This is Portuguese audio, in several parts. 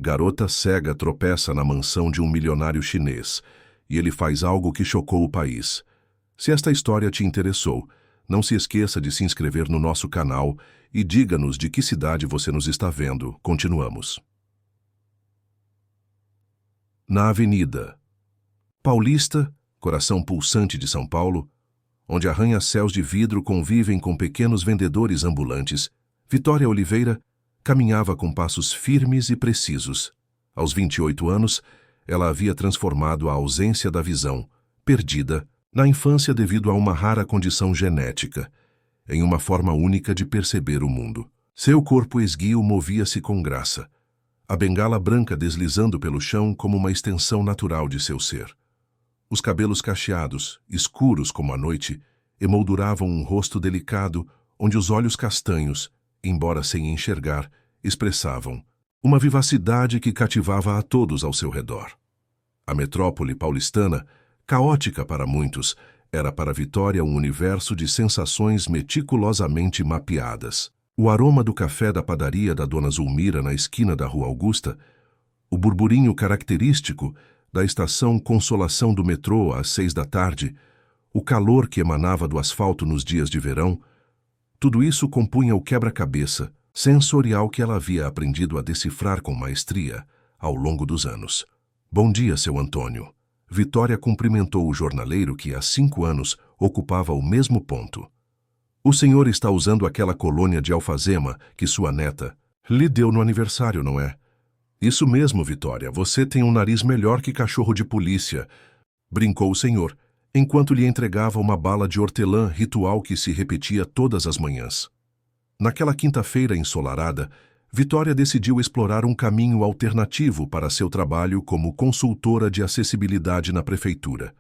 Garota cega tropeça na mansão de um milionário chinês e ele faz algo que chocou o país. Se esta história te interessou, não se esqueça de se inscrever no nosso canal e diga-nos de que cidade você nos está vendo. Continuamos. Na Avenida Paulista, coração pulsante de São Paulo, onde arranha-céus de vidro convivem com pequenos vendedores ambulantes, Vitória Oliveira caminhava com passos firmes e precisos. Aos 28 anos, ela havia transformado a ausência da visão, perdida, na infância devido a uma rara condição genética, em uma forma única de perceber o mundo. Seu corpo esguio movia-se com graça, a bengala branca deslizando pelo chão como uma extensão natural de seu ser. Os cabelos cacheados, escuros como a noite, emolduravam um rosto delicado onde os olhos castanhos, embora sem enxergar, expressavam uma vivacidade que cativava a todos ao seu redor. A metrópole paulistana, caótica para muitos, era para Vitória um universo de sensações meticulosamente mapeadas. O aroma do café da padaria da Dona Zulmira na esquina da Rua Augusta, o burburinho característico da estação Consolação do metrô às 6 da tarde, o calor que emanava do asfalto nos dias de verão, tudo isso compunha o quebra-cabeça sensorial que ela havia aprendido a decifrar com maestria ao longo dos anos. Bom dia, seu Antônio. Vitória cumprimentou o jornaleiro que há 5 anos ocupava o mesmo ponto. O senhor está usando aquela colônia de alfazema que sua neta lhe deu no aniversário, não é? Isso mesmo, Vitória, você tem um nariz melhor que cachorro de polícia, brincou o senhor, enquanto lhe entregava uma bala de hortelã, ritual que se repetia todas as manhãs. Naquela quinta-feira ensolarada, Vitória decidiu explorar um caminho alternativo para seu trabalho como consultora de acessibilidade na prefeitura.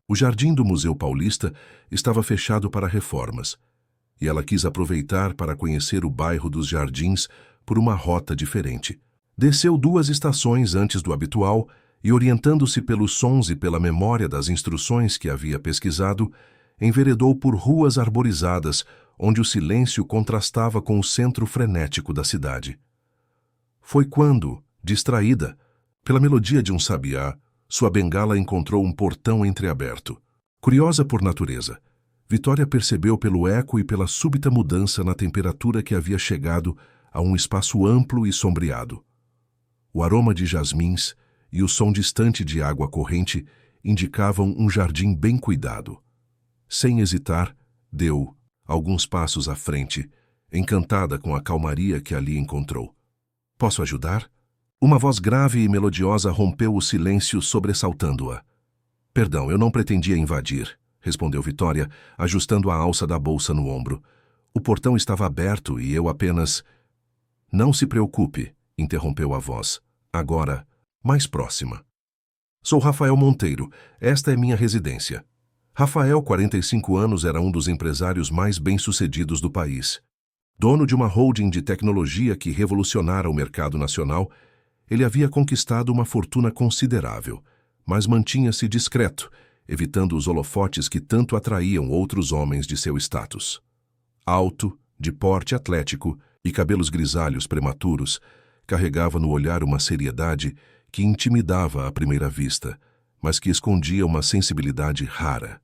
O jardim do Museu Paulista estava fechado para reformas, e ela quis aproveitar para conhecer o bairro dos Jardins por uma rota diferente. Desceu 2 estações antes do habitual e, orientando-se pelos sons e pela memória das instruções que havia pesquisado, enveredou por ruas arborizadas, onde o silêncio contrastava com o centro frenético da cidade. Foi quando, distraída pela melodia de um sabiá, sua bengala encontrou um portão entreaberto. Curiosa por natureza, Vitória percebeu pelo eco e pela súbita mudança na temperatura que havia chegado a um espaço amplo e sombreado. O aroma de jasmins e o som distante de água corrente indicavam um jardim bem cuidado. Sem hesitar, deu alguns passos à frente, encantada com a calmaria que ali encontrou. Posso ajudar? Uma voz grave e melodiosa rompeu o silêncio, sobressaltando-a. Perdão, eu não pretendia invadir, respondeu Vitória, ajustando a alça da bolsa no ombro. O portão estava aberto e eu apenas... Não se preocupe, interrompeu a voz. Agora, mais próxima. Sou Rafael Monteiro. Esta é minha residência. Rafael, 45 anos, era um dos empresários mais bem-sucedidos do país. Dono de uma holding de tecnologia que revolucionara o mercado nacional, ele havia conquistado uma fortuna considerável, mas mantinha-se discreto, evitando os holofotes que tanto atraíam outros homens de seu status. Alto, de porte atlético e cabelos grisalhos prematuros, carregava no olhar uma seriedade que intimidava à primeira vista, mas que escondia uma sensibilidade rara.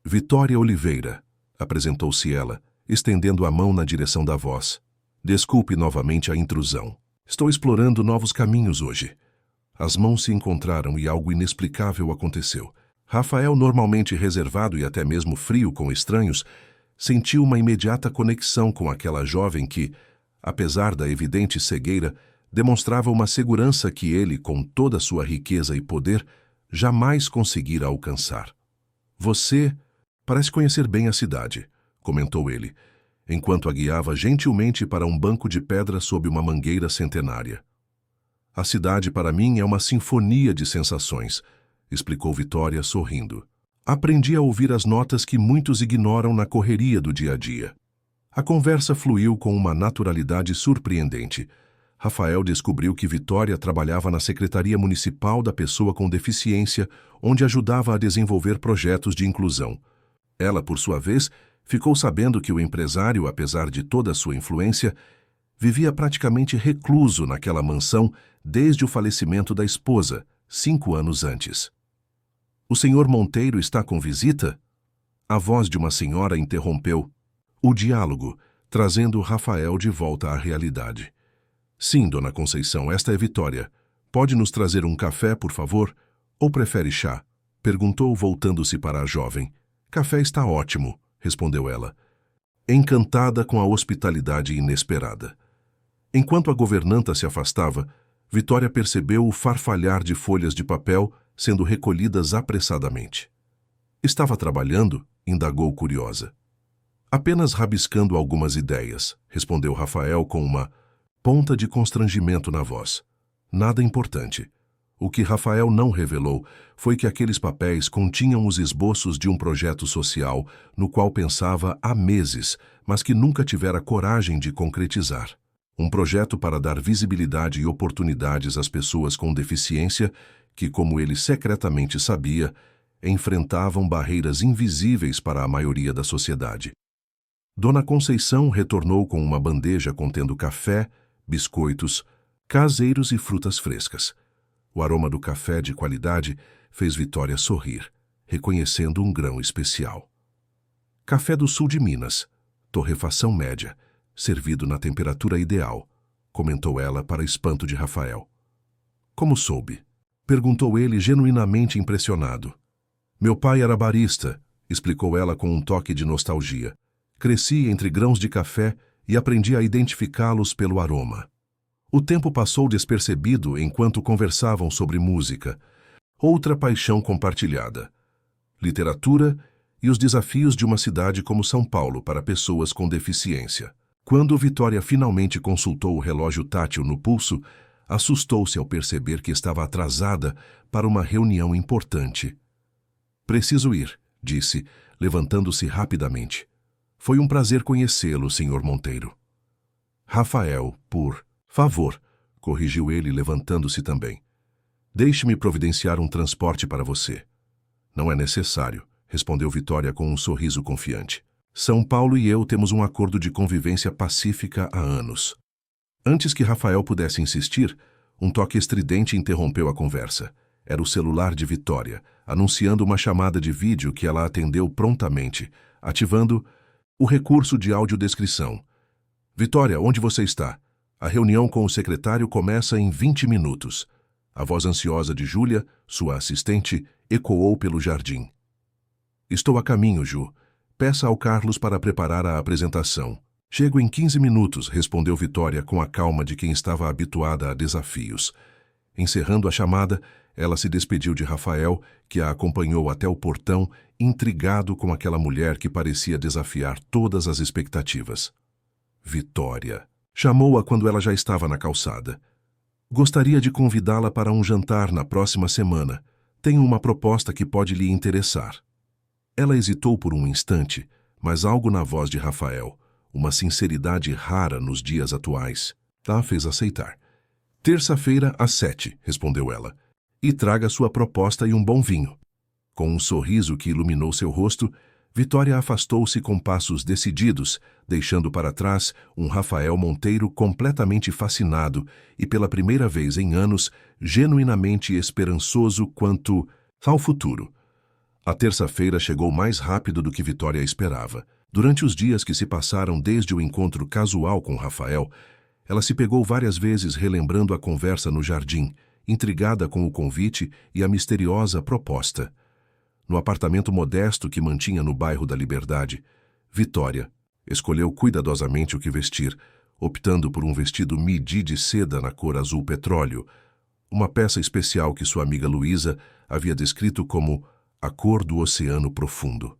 Vitória Oliveira, apresentou-se ela, estendendo a mão na direção da voz. Desculpe novamente a intrusão. Estou explorando novos caminhos hoje. As mãos se encontraram e algo inexplicável aconteceu. Rafael, normalmente reservado e até mesmo frio com estranhos, sentiu uma imediata conexão com aquela jovem que, apesar da evidente cegueira, demonstrava uma segurança que ele, com toda a sua riqueza e poder, jamais conseguira alcançar. Você parece conhecer bem a cidade, comentou ele, enquanto a guiava gentilmente para um banco de pedra sob uma mangueira centenária. A cidade para mim é uma sinfonia de sensações, explicou Vitória sorrindo. Aprendi a ouvir as notas que muitos ignoram na correria do dia a dia. A conversa fluiu com uma naturalidade surpreendente. Rafael descobriu que Vitória trabalhava na Secretaria Municipal da Pessoa com Deficiência, onde ajudava a desenvolver projetos de inclusão. Ela, por sua vez, ficou sabendo que o empresário, apesar de toda a sua influência, vivia praticamente recluso naquela mansão desde o falecimento da esposa, 5 anos antes. O senhor Monteiro está com visita? A voz de uma senhora interrompeu o diálogo, trazendo Rafael de volta à realidade. Sim, dona Conceição, esta é Vitória. Pode nos trazer um café, por favor? Ou prefere chá? Perguntou, voltando-se para a jovem. Café está ótimo, respondeu ela, encantada com a hospitalidade inesperada. Enquanto a governanta se afastava, Vitória percebeu o farfalhar de folhas de papel sendo recolhidas apressadamente. Estava trabalhando? Indagou curiosa. Apenas rabiscando algumas ideias, respondeu Rafael com uma ponta de constrangimento na voz. Nada importante. O que Rafael não revelou foi que aqueles papéis continham os esboços de um projeto social no qual pensava há meses, mas que nunca tivera coragem de concretizar. Um projeto para dar visibilidade e oportunidades às pessoas com deficiência que, como ele secretamente sabia, enfrentavam barreiras invisíveis para a maioria da sociedade. Dona Conceição retornou com uma bandeja contendo café, biscoitos, caseiros e frutas frescas. O aroma do café de qualidade fez Vitória sorrir, reconhecendo um grão especial. Café do sul de Minas, torrefação média, servido na temperatura ideal, comentou ela para espanto de Rafael. Como soube? Perguntou ele genuinamente impressionado. Meu pai era barista, explicou ela com um toque de nostalgia. Cresci entre grãos de café e aprendi a identificá-los pelo aroma. O tempo passou despercebido enquanto conversavam sobre música, outra paixão compartilhada, literatura e os desafios de uma cidade como São Paulo para pessoas com deficiência. Quando Vitória finalmente consultou o relógio tátil no pulso, assustou-se ao perceber que estava atrasada para uma reunião importante. Preciso ir, disse, levantando-se rapidamente. Foi um prazer conhecê-lo, Sr. Monteiro. Rafael, por favor, corrigiu ele, levantando-se também. Deixe-me providenciar um transporte para você. Não é necessário, respondeu Vitória com um sorriso confiante. São Paulo e eu temos um acordo de convivência pacífica há anos. Antes que Rafael pudesse insistir, um toque estridente interrompeu a conversa. Era o celular de Vitória, anunciando uma chamada de vídeo que ela atendeu prontamente, ativando o recurso de audiodescrição. Vitória, onde você está? A reunião com o secretário começa em 20 minutos. A voz ansiosa de Júlia, sua assistente, ecoou pelo jardim. Estou a caminho, Ju. Peça ao Carlos para preparar a apresentação. Chego em 15 minutos, respondeu Vitória com a calma de quem estava habituada a desafios. Encerrando a chamada, ela se despediu de Rafael, que a acompanhou até o portão, intrigado com aquela mulher que parecia desafiar todas as expectativas. Vitória. Chamou-a quando ela já estava na calçada. Gostaria de convidá-la para um jantar na próxima semana. Tenho uma proposta que pode lhe interessar. Ela hesitou por um instante, mas algo na voz de Rafael, uma sinceridade rara nos dias atuais, a fez aceitar. Terça-feira, às 7, respondeu ela. E traga sua proposta e um bom vinho. Com um sorriso que iluminou seu rosto, Vitória afastou-se com passos decididos, deixando para trás um Rafael Monteiro completamente fascinado e, pela primeira vez em anos, genuinamente esperançoso quanto ao futuro. A terça-feira chegou mais rápido do que Vitória esperava. Durante os dias que se passaram desde o encontro casual com Rafael, ela se pegou várias vezes relembrando a conversa no jardim, intrigada com o convite e a misteriosa proposta. No apartamento modesto que mantinha no bairro da Liberdade, Vitória escolheu cuidadosamente o que vestir, optando por um vestido midi de seda na cor azul petróleo, uma peça especial que sua amiga Luísa havia descrito como a cor do oceano profundo.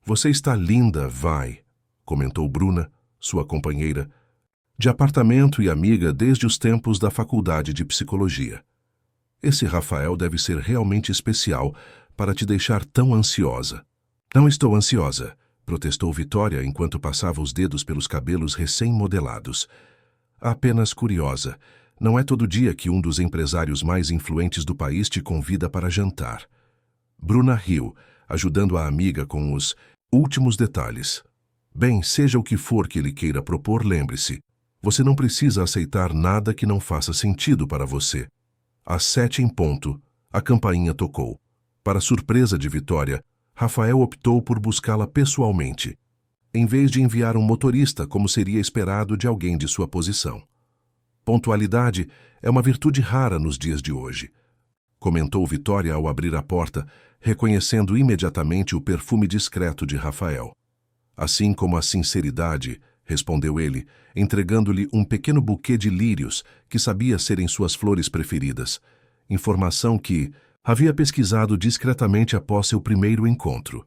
Você está linda, vai, comentou Bruna, sua companheira, de apartamento e amiga desde os tempos da faculdade de psicologia. Esse Rafael deve ser realmente especial para te deixar tão ansiosa. Não estou ansiosa, protestou Vitória enquanto passava os dedos pelos cabelos recém-modelados. Apenas curiosa. Não é todo dia que um dos empresários mais influentes do país te convida para jantar. Bruna riu, ajudando a amiga com os últimos detalhes. Bem, seja o que for que ele queira propor, lembre-se. Você não precisa aceitar nada que não faça sentido para você. Às 7 em ponto, a campainha tocou. Para surpresa de Vitória, Rafael optou por buscá-la pessoalmente, em vez de enviar um motorista como seria esperado de alguém de sua posição. Pontualidade é uma virtude rara nos dias de hoje, comentou Vitória ao abrir a porta, reconhecendo imediatamente o perfume discreto de Rafael. Assim como a sinceridade, respondeu ele, entregando-lhe um pequeno buquê de lírios que sabia serem suas flores preferidas, informação que havia pesquisado discretamente após seu primeiro encontro.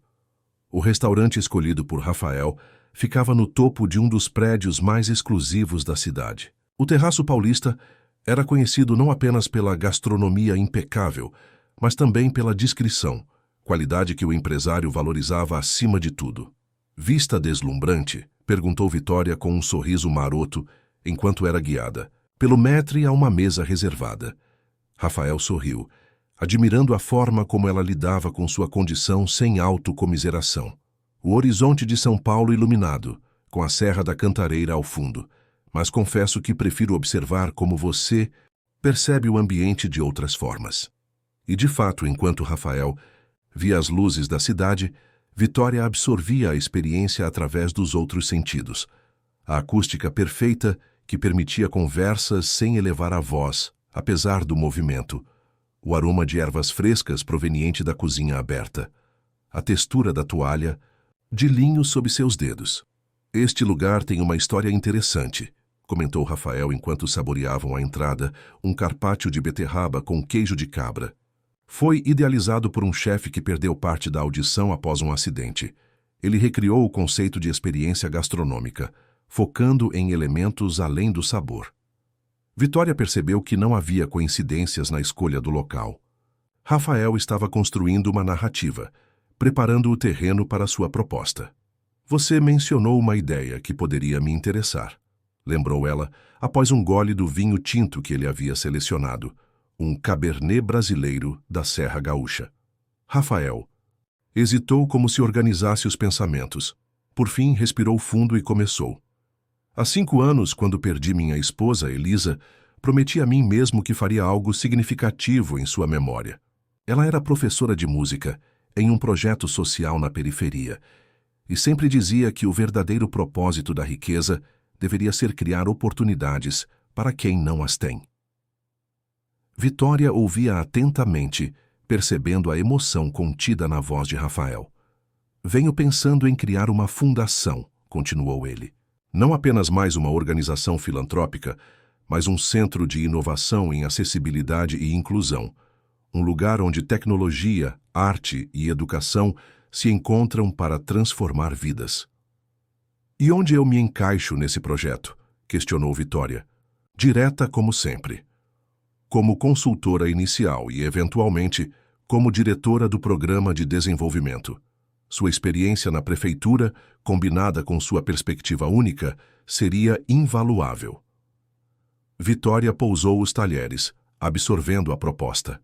O restaurante escolhido por Rafael ficava no topo de um dos prédios mais exclusivos da cidade. O Terraço Paulista era conhecido não apenas pela gastronomia impecável, mas também pela discrição, qualidade que o empresário valorizava acima de tudo. Vista deslumbrante? Perguntou Vitória com um sorriso maroto, enquanto era guiada, pelo maître a uma mesa reservada. Rafael sorriu, admirando a forma como ela lidava com sua condição sem autocomiseração. O horizonte de São Paulo iluminado, com a Serra da Cantareira ao fundo. Mas confesso que prefiro observar como você percebe o ambiente de outras formas. E de fato, enquanto Rafael via as luzes da cidade, Vitória absorvia a experiência através dos outros sentidos. A acústica perfeita que permitia conversas sem elevar a voz, apesar do movimento. O aroma de ervas frescas proveniente da cozinha aberta. A textura da toalha, de linho sob seus dedos. Este lugar tem uma história interessante, comentou Rafael enquanto saboreavam à entrada um carpaccio de beterraba com queijo de cabra. Foi idealizado por um chefe que perdeu parte da audição após um acidente. Ele recriou o conceito de experiência gastronômica, focando em elementos além do sabor. Vitória percebeu que não havia coincidências na escolha do local. Rafael estava construindo uma narrativa, preparando o terreno para sua proposta. Você mencionou uma ideia que poderia me interessar, lembrou ela, após um gole do vinho tinto que ele havia selecionado, um Cabernet brasileiro da Serra Gaúcha. Rafael hesitou como se organizasse os pensamentos. Por fim, respirou fundo e começou. Há 5 anos, quando perdi minha esposa, Elisa, prometi a mim mesmo que faria algo significativo em sua memória. Ela era professora de música, em um projeto social na periferia, e sempre dizia que o verdadeiro propósito da riqueza deveria ser criar oportunidades para quem não as tem. Vitória ouvia atentamente, percebendo a emoção contida na voz de Rafael. Venho pensando em criar uma fundação, continuou ele. Não apenas mais uma organização filantrópica, mas um centro de inovação em acessibilidade e inclusão, um lugar onde tecnologia, arte e educação se encontram para transformar vidas. E onde eu me encaixo nesse projeto? Questionou Vitória. Direta como sempre. Como consultora inicial e, eventualmente, como diretora do Programa de Desenvolvimento. Sua experiência na prefeitura, combinada com sua perspectiva única, seria invaluável. Vitória pousou os talheres, absorvendo a proposta.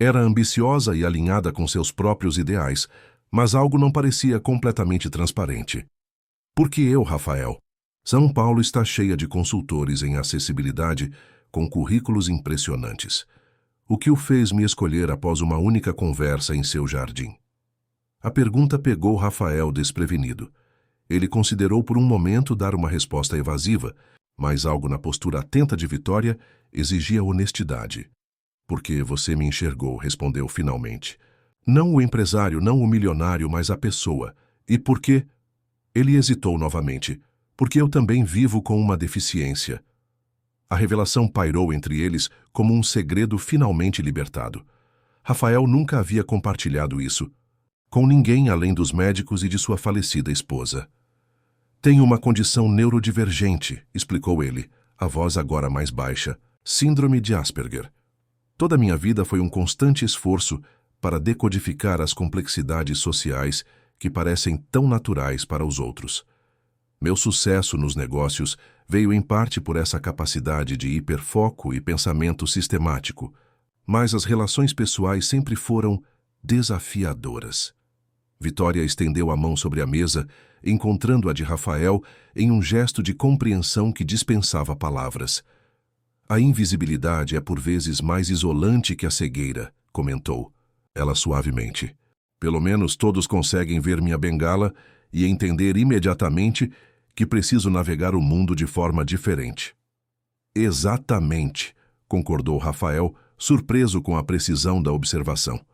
Era ambiciosa e alinhada com seus próprios ideais, mas algo não parecia completamente transparente. Por que eu, Rafael? São Paulo está cheia de consultores em acessibilidade com currículos impressionantes. O que o fez me escolher após uma única conversa em seu jardim? A pergunta pegou Rafael desprevenido. Ele considerou por um momento dar uma resposta evasiva, mas algo na postura atenta de Vitória exigia honestidade. Porque você me enxergou, respondeu finalmente. Não o empresário, não o milionário, mas a pessoa. E por quê? Ele hesitou novamente. Porque eu também vivo com uma deficiência. A revelação pairou entre eles como um segredo finalmente libertado. Rafael nunca havia compartilhado isso com ninguém além dos médicos e de sua falecida esposa. Tenho uma condição neurodivergente, explicou ele, a voz agora mais baixa, síndrome de Asperger. Toda minha vida foi um constante esforço para decodificar as complexidades sociais que parecem tão naturais para os outros. Meu sucesso nos negócios veio em parte por essa capacidade de hiperfoco e pensamento sistemático, mas as relações pessoais sempre foram desafiadoras. Vitória estendeu a mão sobre a mesa, encontrando a de Rafael em um gesto de compreensão que dispensava palavras. A invisibilidade é por vezes mais isolante que a cegueira, comentou ela suavemente. Pelo menos todos conseguem ver minha bengala e entender imediatamente que preciso navegar o mundo de forma diferente. Exatamente, concordou Rafael, surpreso com a precisão da observação.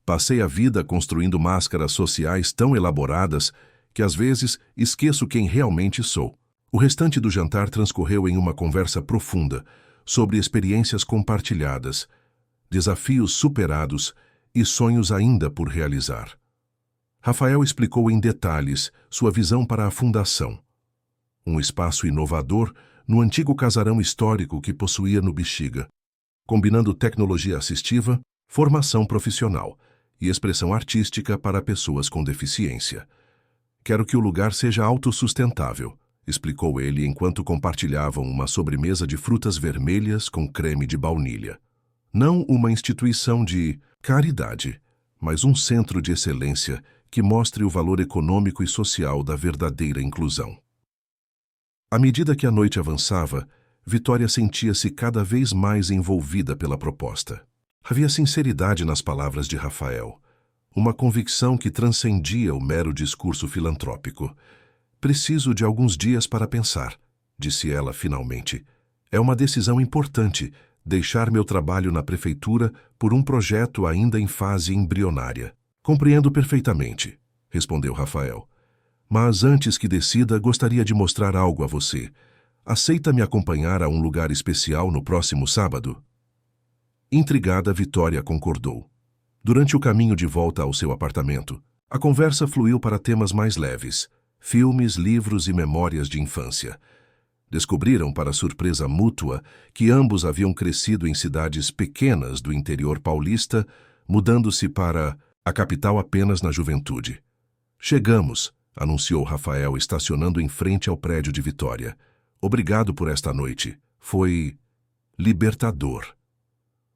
Passei a vida construindo máscaras sociais tão elaboradas que às vezes esqueço quem realmente sou. O restante do jantar transcorreu em uma conversa profunda sobre experiências compartilhadas, desafios superados e sonhos ainda por realizar. Rafael explicou em detalhes sua visão para a fundação. Um espaço inovador no antigo casarão histórico que possuía no Bexiga, combinando tecnologia assistiva, formação profissional e expressão artística para pessoas com deficiência. Quero que o lugar seja autossustentável, explicou ele enquanto compartilhavam uma sobremesa de frutas vermelhas com creme de baunilha. Não uma instituição de caridade, mas um centro de excelência que mostre o valor econômico e social da verdadeira inclusão. À medida que a noite avançava, Vitória sentia-se cada vez mais envolvida pela proposta. Havia sinceridade nas palavras de Rafael, uma convicção que transcendia o mero discurso filantrópico. Preciso de alguns dias para pensar, disse ela finalmente. É uma decisão importante deixar meu trabalho na prefeitura por um projeto ainda em fase embrionária. Compreendo perfeitamente, respondeu Rafael. Mas antes que decida, gostaria de mostrar algo a você. Aceita me acompanhar a um lugar especial no próximo sábado? Intrigada, Vitória concordou. Durante o caminho de volta ao seu apartamento, a conversa fluiu para temas mais leves: filmes, livros e memórias de infância. Descobriram, para surpresa mútua, que ambos haviam crescido em cidades pequenas do interior paulista, mudando-se para a capital apenas na juventude. Chegamos, anunciou Rafael, estacionando em frente ao prédio de Vitória. Obrigado por esta noite. Foi libertador.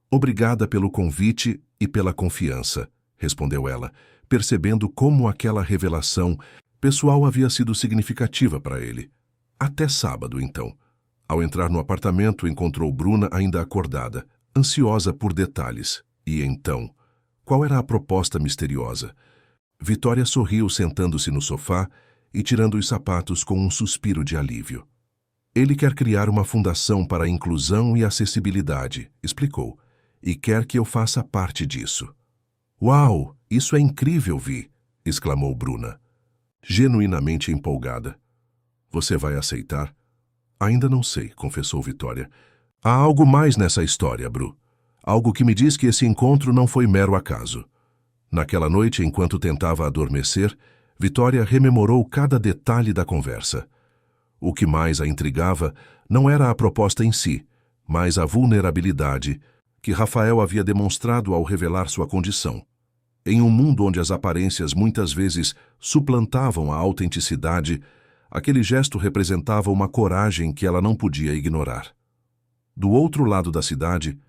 Obrigada pelo convite e pela confiança, respondeu ela, percebendo como aquela revelação pessoal havia sido significativa para ele. Até sábado, então. Ao entrar no apartamento, encontrou Bruna ainda acordada, ansiosa por detalhes. E então, qual era a proposta misteriosa? Vitória sorriu sentando-se no sofá e tirando os sapatos com um suspiro de alívio. Ele quer criar uma fundação para a inclusão e acessibilidade, explicou, e quer que eu faça parte disso. Uau, isso é incrível, Vi, exclamou Bruna, genuinamente empolgada. Você vai aceitar? Ainda não sei, confessou Vitória. Há algo mais nessa história, Bru. Algo que me diz que esse encontro não foi mero acaso. Naquela noite, enquanto tentava adormecer, Vitória rememorou cada detalhe da conversa. O que mais a intrigava não era a proposta em si, mas a vulnerabilidade que Rafael havia demonstrado ao revelar sua condição. Em um mundo onde as aparências muitas vezes suplantavam a autenticidade, aquele gesto representava uma coragem que ela não podia ignorar. Do outro lado da cidade,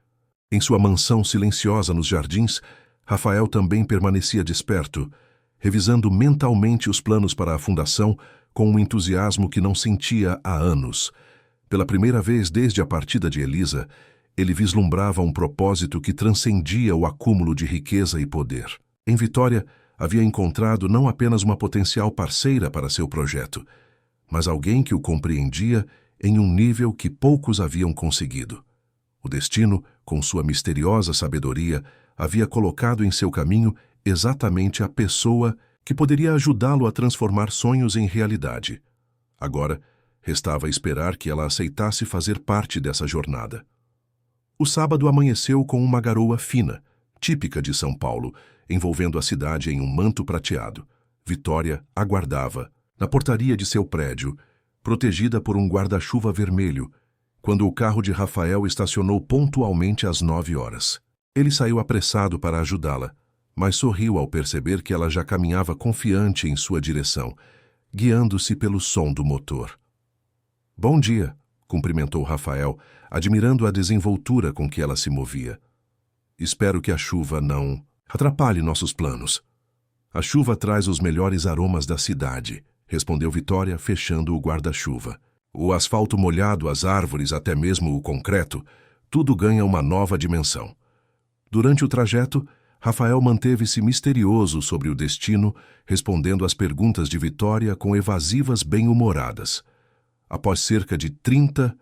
em sua mansão silenciosa nos jardins, Rafael também permanecia desperto, revisando mentalmente os planos para a fundação com um entusiasmo que não sentia há anos. Pela primeira vez desde a partida de Elisa, ele vislumbrava um propósito que transcendia o acúmulo de riqueza e poder. Em Vitória, havia encontrado não apenas uma potencial parceira para seu projeto, mas alguém que o compreendia em um nível que poucos haviam conseguido. O destino, com sua misteriosa sabedoria, havia colocado em seu caminho exatamente a pessoa que poderia ajudá-lo a transformar sonhos em realidade. Agora, restava esperar que ela aceitasse fazer parte dessa jornada. O sábado amanheceu com uma garoa fina, típica de São Paulo, envolvendo a cidade em um manto prateado. Vitória aguardava, na portaria de seu prédio, protegida por um guarda-chuva vermelho, quando o carro de Rafael estacionou pontualmente às 9 horas. Ele saiu apressado para ajudá-la, mas sorriu ao perceber que ela já caminhava confiante em sua direção, guiando-se pelo som do motor. Bom dia, cumprimentou Rafael, admirando a desenvoltura com que ela se movia. Espero que a chuva não atrapalhe nossos planos. A chuva traz os melhores aromas da cidade, respondeu Vitória, fechando o guarda-chuva. O asfalto molhado, as árvores, até mesmo o concreto, tudo ganha uma nova dimensão. Durante o trajeto, Rafael manteve-se misterioso sobre o destino, respondendo às perguntas de Vitória com evasivas bem-humoradas. Após cerca de 30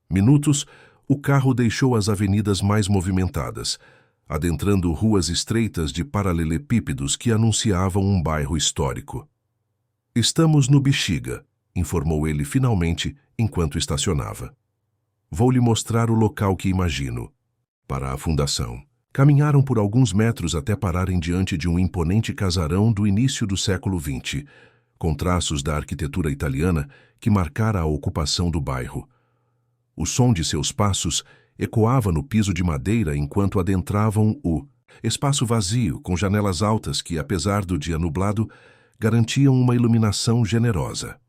minutos, o carro deixou as avenidas mais movimentadas, adentrando ruas estreitas de paralelepípedos que anunciavam um bairro histórico. "Estamos no Bexiga", informou ele finalmente, enquanto estacionava. "Vou lhe mostrar o local que imagino." Para a fundação. Caminharam por alguns metros até pararem diante de um imponente casarão do início do século XX, com traços da arquitetura italiana que marcara a ocupação do bairro. O som de seus passos ecoava no piso de madeira enquanto adentravam o espaço vazio, com janelas altas que, apesar do dia nublado, garantiam uma iluminação generosa.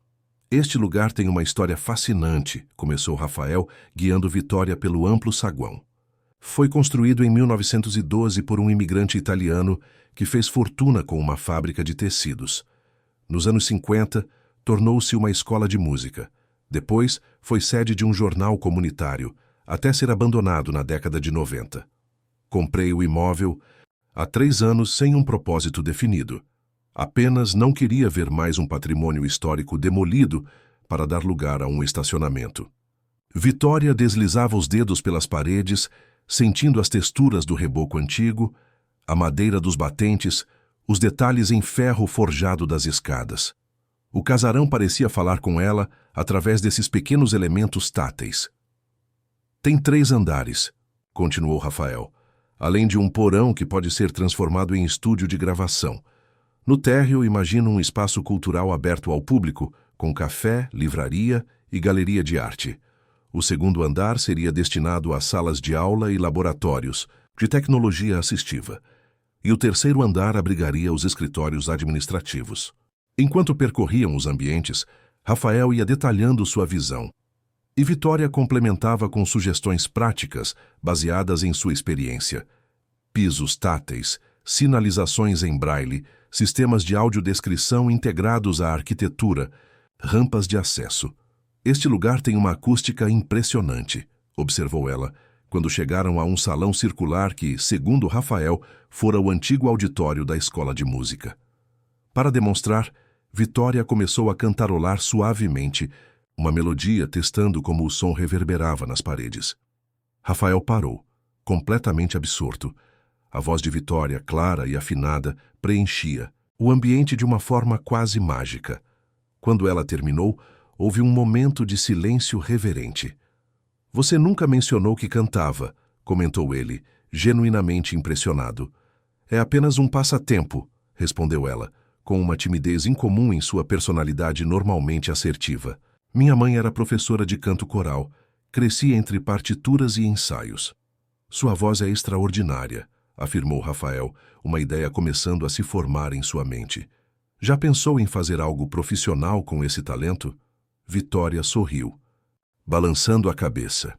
"Este lugar tem uma história fascinante", começou Rafael, guiando Vitória pelo amplo saguão. "Foi construído em 1912 por um imigrante italiano que fez fortuna com uma fábrica de tecidos. Nos anos 50, tornou-se uma escola de música. Depois, foi sede de um jornal comunitário, até ser abandonado na década de 90. Comprei o imóvel há 3 anos sem um propósito definido. Apenas não queria ver mais um patrimônio histórico demolido para dar lugar a um estacionamento." Vitória deslizava os dedos pelas paredes, sentindo as texturas do reboco antigo, a madeira dos batentes, os detalhes em ferro forjado das escadas. O casarão parecia falar com ela através desses pequenos elementos táteis. "Tem 3 andares", continuou Rafael, "além de um porão que pode ser transformado em estúdio de gravação. No térreo, imagino um espaço cultural aberto ao público, com café, livraria e galeria de arte. O 2º andar seria destinado a salas de aula e laboratórios de tecnologia assistiva. E o 3º andar abrigaria os escritórios administrativos." Enquanto percorriam os ambientes, Rafael ia detalhando sua visão. E Vitória complementava com sugestões práticas baseadas em sua experiência. Pisos táteis, sinalizações em braille, sistemas de audiodescrição integrados à arquitetura, rampas de acesso. "Este lugar tem uma acústica impressionante", observou ela, quando chegaram a um salão circular que, segundo Rafael, fora o antigo auditório da escola de música. Para demonstrar, Vitória começou a cantarolar suavemente, uma melodia testando como o som reverberava nas paredes. Rafael parou, completamente absorto. A voz de Vitória, clara e afinada, preenchia o ambiente de uma forma quase mágica. Quando ela terminou, houve um momento de silêncio reverente. "Você nunca mencionou que cantava", comentou ele, genuinamente impressionado. "É apenas um passatempo", respondeu ela, com uma timidez incomum em sua personalidade normalmente assertiva. "Minha mãe era professora de canto coral. Cresci entre partituras e ensaios." "Sua voz é extraordinária", afirmou Rafael, uma ideia começando a se formar em sua mente. "Já pensou em fazer algo profissional com esse talento?" Vitória sorriu, balançando a cabeça.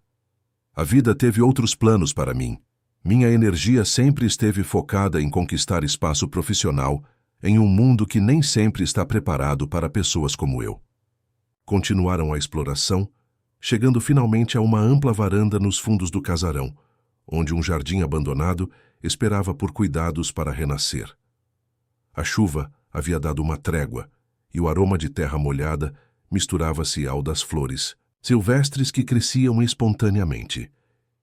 "A vida teve outros planos para mim. Minha energia sempre esteve focada em conquistar espaço profissional em um mundo que nem sempre está preparado para pessoas como eu." Continuaram a exploração, chegando finalmente a uma ampla varanda nos fundos do casarão, onde um jardim abandonado esperava por cuidados para renascer. A chuva havia dado uma trégua, e o aroma de terra molhada misturava-se ao das flores, silvestres que cresciam espontaneamente.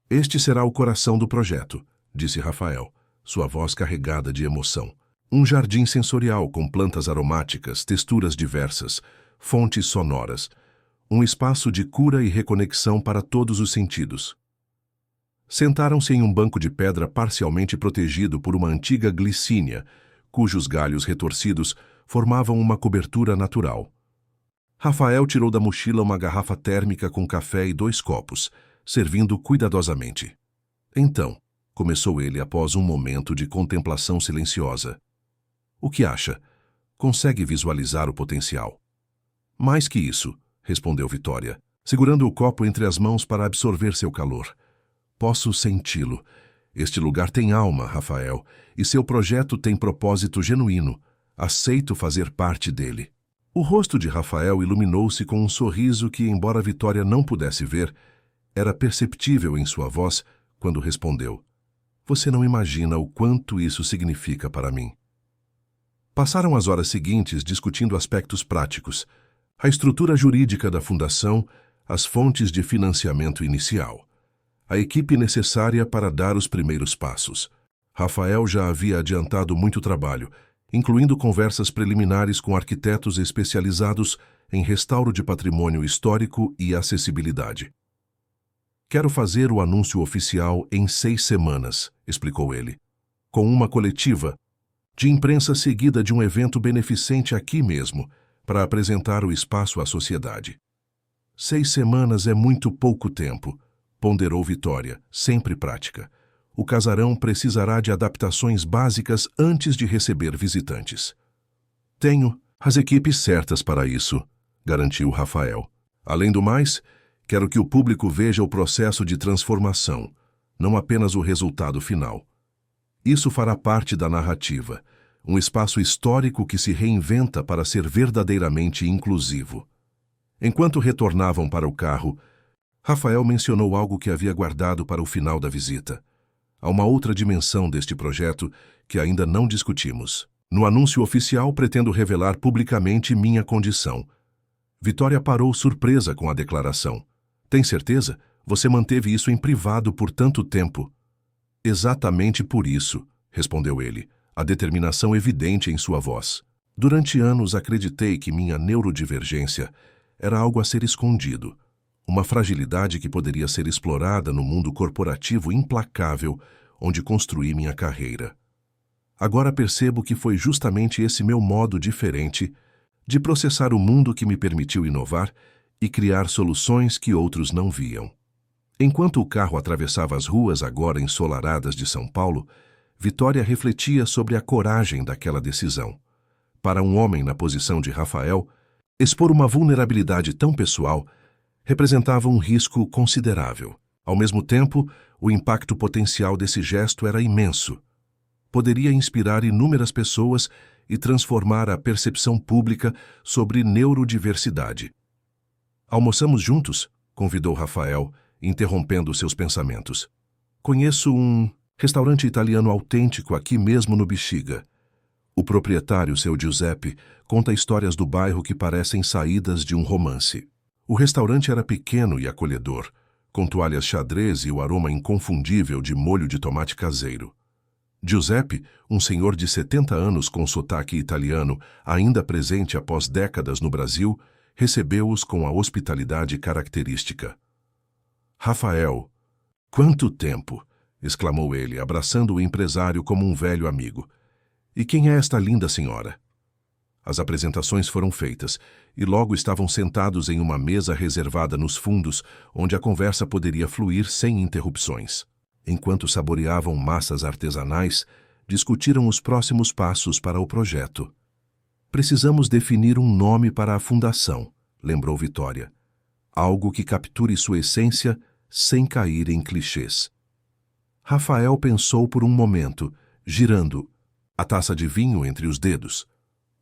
"Este será o coração do projeto", disse Rafael, sua voz carregada de emoção. "Um jardim sensorial com plantas aromáticas, texturas diversas, fontes sonoras. Um espaço de cura e reconexão para todos os sentidos." Sentaram-se em um banco de pedra parcialmente protegido por uma antiga glicínia, cujos galhos retorcidos formavam uma cobertura natural. Rafael tirou da mochila uma garrafa térmica com café e 2 copos, servindo cuidadosamente. "Então", começou ele após um momento de contemplação silenciosa, "o que acha? Consegue visualizar o potencial?" "Mais que isso", respondeu Vitória, segurando o copo entre as mãos para absorver seu calor. "Posso senti-lo. Este lugar tem alma, Rafael, e seu projeto tem propósito genuíno. Aceito fazer parte dele. O rosto de Rafael iluminou-se com um sorriso que, embora Vitória não pudesse ver, era perceptível em sua voz quando respondeu: Você não imagina o quanto isso significa para mim. Passaram as horas seguintes discutindo aspectos práticos, a estrutura jurídica da fundação, as fontes de financiamento inicial, a equipe necessária para dar os primeiros passos. Rafael já havia adiantado muito trabalho, incluindo conversas preliminares com arquitetos especializados em restauro de patrimônio histórico e acessibilidade. Quero fazer o anúncio oficial em 6 semanas, explicou ele, com uma coletiva de imprensa seguida de um evento beneficente aqui mesmo, para apresentar o espaço à sociedade. 6 semanas é muito pouco tempo, ponderou Vitória, sempre prática. O casarão precisará de adaptações básicas antes de receber visitantes. Tenho as equipes certas para isso, garantiu Rafael. Além do mais, quero que o público veja o processo de transformação, não apenas o resultado final. Isso fará parte da narrativa, um espaço histórico que se reinventa para ser verdadeiramente inclusivo. Enquanto retornavam para o carro, Rafael mencionou algo que havia guardado para o final da visita. Há uma outra dimensão deste projeto que ainda não discutimos. No anúncio oficial, pretendo revelar publicamente minha condição. Vitória parou surpresa com a declaração. Tem certeza? Você manteve isso em privado por tanto tempo. Exatamente por isso, respondeu ele, a determinação evidente em sua voz. Durante anos acreditei que minha neurodivergência era algo a ser escondido, uma fragilidade que poderia ser explorada no mundo corporativo implacável onde construí minha carreira. Agora percebo que foi justamente esse meu modo diferente de processar o mundo que me permitiu inovar e criar soluções que outros não viam. Enquanto o carro atravessava as ruas agora ensolaradas de São Paulo, Vitória refletia sobre a coragem daquela decisão. Para um homem na posição de Rafael, expor uma vulnerabilidade tão pessoal representava um risco considerável. Ao mesmo tempo, o impacto potencial desse gesto era imenso. Poderia inspirar inúmeras pessoas e transformar a percepção pública sobre neurodiversidade. Almoçamos juntos? Convidou Rafael, interrompendo seus pensamentos. Conheço um restaurante italiano autêntico aqui mesmo no Bexiga. O proprietário, seu Giuseppe, conta histórias do bairro que parecem saídas de um romance. O restaurante era pequeno e acolhedor, com toalhas xadrez e o aroma inconfundível de molho de tomate caseiro. Giuseppe, um senhor de 70 anos com sotaque italiano, ainda presente após décadas no Brasil, recebeu-os com a hospitalidade característica. Rafael, quanto tempo! Exclamou ele, abraçando o empresário como um velho amigo. E quem é esta linda senhora? As apresentações foram feitas, e logo estavam sentados em uma mesa reservada nos fundos, onde a conversa poderia fluir sem interrupções. Enquanto saboreavam massas artesanais, discutiram os próximos passos para o projeto. Precisamos definir um nome para a fundação, lembrou Vitória. Algo que capture sua essência sem cair em clichês. Rafael pensou por um momento, girando a taça de vinho entre os dedos.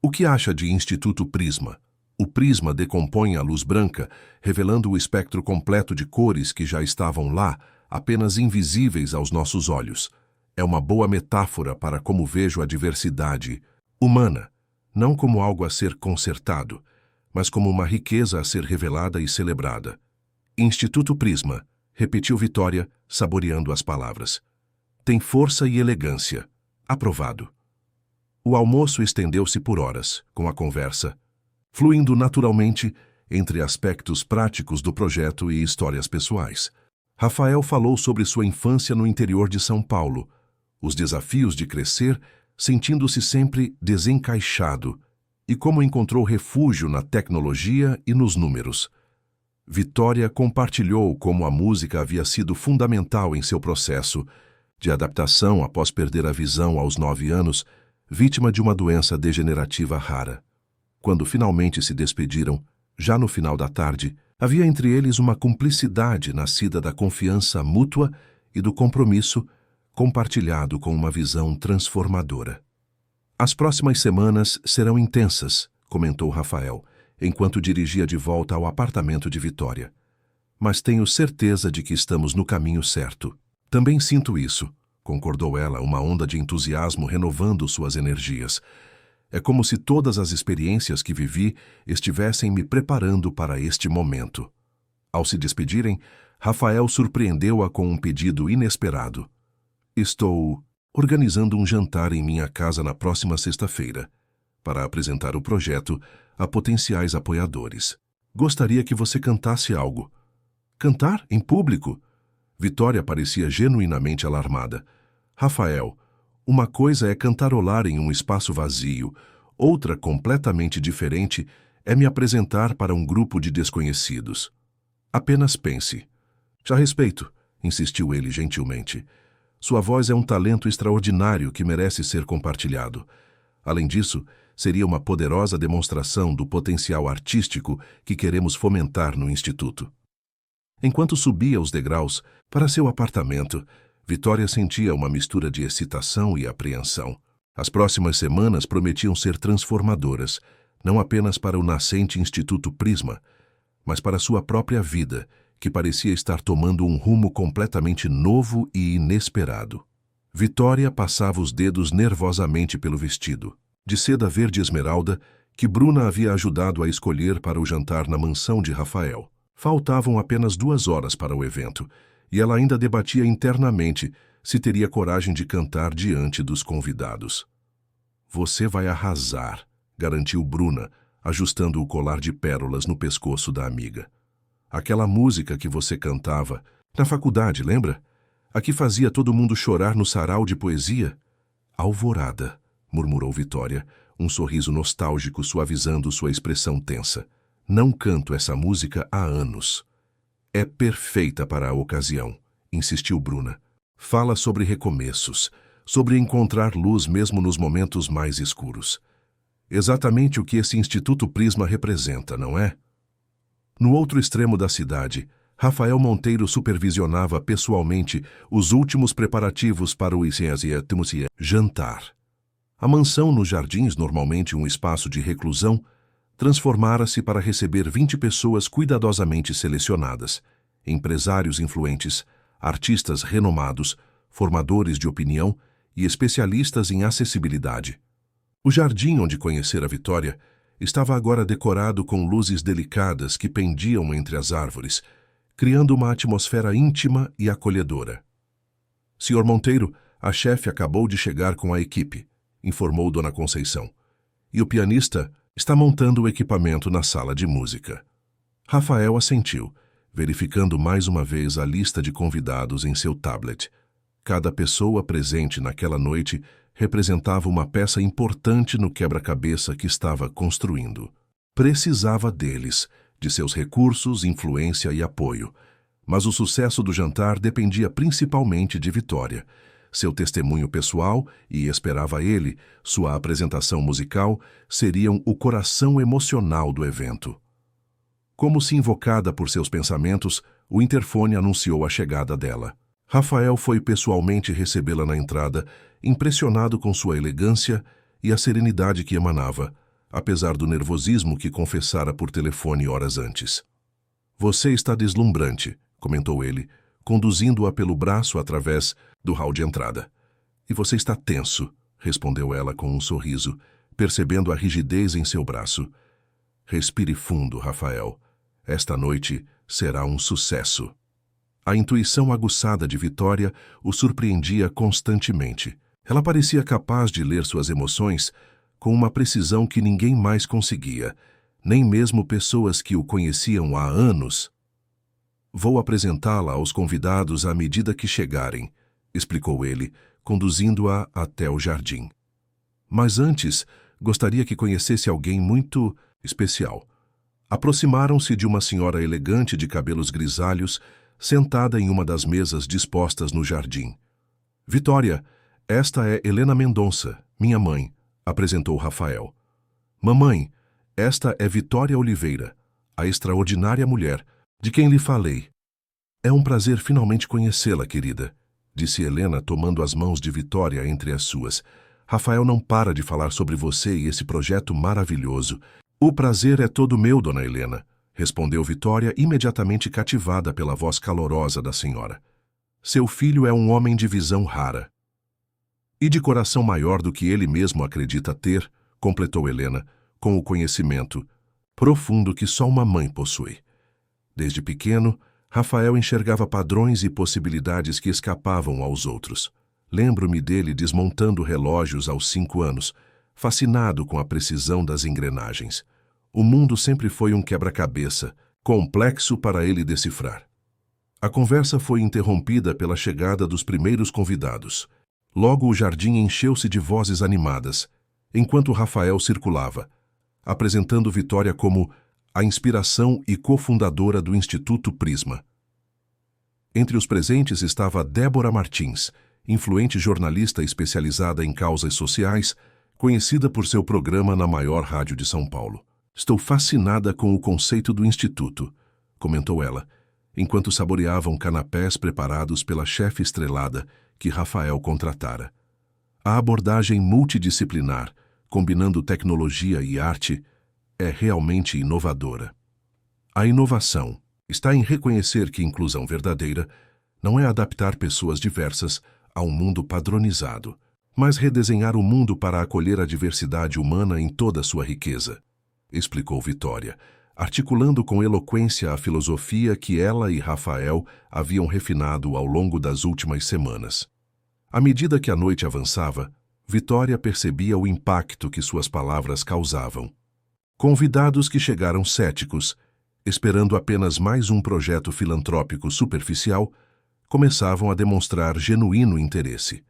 O que acha de Instituto Prisma? O prisma decompõe a luz branca, revelando o espectro completo de cores que já estavam lá, apenas invisíveis aos nossos olhos. É uma boa metáfora para como vejo a diversidade humana, não como algo a ser consertado, mas como uma riqueza a ser revelada e celebrada. Instituto Prisma, repetiu Vitória, saboreando as palavras. Tem força e elegância. Aprovado. O almoço estendeu-se por horas, com a conversa, fluindo naturalmente entre aspectos práticos do projeto e histórias pessoais. Rafael falou sobre sua infância no interior de São Paulo, os desafios de crescer, sentindo-se sempre desencaixado, e como encontrou refúgio na tecnologia e nos números. Vitória compartilhou como a música havia sido fundamental em seu processo de adaptação após perder a visão aos 9 anos, vítima de uma doença degenerativa rara. Quando finalmente se despediram, já no final da tarde, havia entre eles uma cumplicidade nascida da confiança mútua e do compromisso compartilhado com uma visão transformadora. As próximas semanas serão intensas, comentou Rafael, enquanto dirigia de volta ao apartamento de Vitória. Mas tenho certeza de que estamos no caminho certo. Também sinto isso, concordou ela, uma onda de entusiasmo renovando suas energias. É como se todas as experiências que vivi estivessem me preparando para este momento. Ao se despedirem, Rafael surpreendeu-a com um pedido inesperado. Estou organizando um jantar em minha casa na próxima sexta-feira, para apresentar o projeto a potenciais apoiadores. Gostaria que você cantasse algo. Cantar em público? Vitória parecia genuinamente alarmada. Rafael, uma coisa é cantarolar em um espaço vazio, outra completamente diferente é me apresentar para um grupo de desconhecidos. Apenas pense. Já respeito, insistiu ele gentilmente. Sua voz é um talento extraordinário que merece ser compartilhado. Além disso, seria uma poderosa demonstração do potencial artístico que queremos fomentar no Instituto. Enquanto subia os degraus para seu apartamento, Vitória sentia uma mistura de excitação e apreensão. As próximas semanas prometiam ser transformadoras, não apenas para o nascente Instituto Prisma, mas para sua própria vida, que parecia estar tomando um rumo completamente novo e inesperado. Vitória passava os dedos nervosamente pelo vestido, de seda verde esmeralda, que Bruna havia ajudado a escolher para o jantar na mansão de Rafael. Faltavam apenas 2 horas para o evento, e ela ainda debatia internamente se teria coragem de cantar diante dos convidados. Você vai arrasar, garantiu Bruna, ajustando o colar de pérolas no pescoço da amiga. Aquela música que você cantava na faculdade, lembra? A que fazia todo mundo chorar no sarau de poesia? Alvorada, murmurou Vitória, um sorriso nostálgico suavizando sua expressão tensa. Não canto essa música há anos. É perfeita para a ocasião, insistiu Bruna. Fala sobre recomeços, sobre encontrar luz mesmo nos momentos mais escuros. Exatamente o que esse Instituto Prisma representa, não é? No outro extremo da cidade, Rafael Monteiro supervisionava pessoalmente os últimos preparativos para o jantar. A mansão nos Jardins, normalmente um espaço de reclusão, transformara-se para receber 20 pessoas cuidadosamente selecionadas, empresários influentes, artistas renomados, formadores de opinião e especialistas em acessibilidade. O jardim onde conhecera Vitória estava agora decorado com luzes delicadas que pendiam entre as árvores, criando uma atmosfera íntima e acolhedora. Sr. Monteiro, a chefe acabou de chegar com a equipe, informou Dona Conceição, e o pianista está montando o equipamento na sala de música. Rafael assentiu, verificando mais uma vez a lista de convidados em seu tablet. Cada pessoa presente naquela noite representava uma peça importante no quebra-cabeça que estava construindo. Precisava deles, de seus recursos, influência e apoio. Mas o sucesso do jantar dependia principalmente de Vitória. Seu testemunho pessoal e, esperava ele, sua apresentação musical seriam o coração emocional do evento. Como se invocada por seus pensamentos, o interfone anunciou a chegada dela. Rafael foi pessoalmente recebê-la na entrada, impressionado com sua elegância e a serenidade que emanava, apesar do nervosismo que confessara por telefone horas antes. Você está deslumbrante, comentou ele, conduzindo-a pelo braço através do hall de entrada. E você está tenso, respondeu ela com um sorriso, percebendo a rigidez em seu braço. Respire fundo, Rafael. Esta noite será um sucesso. A intuição aguçada de Vitória o surpreendia constantemente. Ela parecia capaz de ler suas emoções com uma precisão que ninguém mais conseguia, nem mesmo pessoas que o conheciam há anos. Vou apresentá-la aos convidados à medida que chegarem, explicou ele, conduzindo-a até o jardim. Mas antes, gostaria que conhecesse alguém muito especial. Aproximaram-se de uma senhora elegante de cabelos grisalhos, sentada em uma das mesas dispostas no jardim. Vitória, esta é Helena Mendonça, minha mãe, apresentou Rafael. Mamãe, esta é Vitória Oliveira, a extraordinária mulher de quem lhe falei. É um prazer finalmente conhecê-la, querida, disse Helena, tomando as mãos de Vitória entre as suas. Rafael não para de falar sobre você e esse projeto maravilhoso. O prazer é todo meu, dona Helena, respondeu Vitória, imediatamente cativada pela voz calorosa da senhora. Seu filho é um homem de visão rara. E de coração maior do que ele mesmo acredita ter, completou Helena, com o conhecimento profundo que só uma mãe possui. Desde pequeno, Rafael enxergava padrões e possibilidades que escapavam aos outros. Lembro-me dele desmontando relógios aos 5 anos, fascinado com a precisão das engrenagens. O mundo sempre foi um quebra-cabeça, complexo para ele decifrar. A conversa foi interrompida pela chegada dos primeiros convidados. Logo o jardim encheu-se de vozes animadas, enquanto Rafael circulava, apresentando Vitória como a inspiração e cofundadora do Instituto Prisma. Entre os presentes estava Débora Martins, influente jornalista especializada em causas sociais, conhecida por seu programa na maior rádio de São Paulo. Estou fascinada com o conceito do Instituto, comentou ela, enquanto saboreavam canapés preparados pela chefe estrelada que Rafael contratara. A abordagem multidisciplinar, combinando tecnologia e arte, é realmente inovadora. A inovação está em reconhecer que inclusão verdadeira não é adaptar pessoas diversas a um mundo padronizado, mas redesenhar o mundo para acolher a diversidade humana em toda sua riqueza, explicou Vitória, articulando com eloquência a filosofia que ela e Rafael haviam refinado ao longo das últimas semanas. À medida que a noite avançava, Vitória percebia o impacto que suas palavras causavam. Convidados que chegaram céticos, esperando apenas mais um projeto filantrópico superficial, começavam a demonstrar genuíno interesse.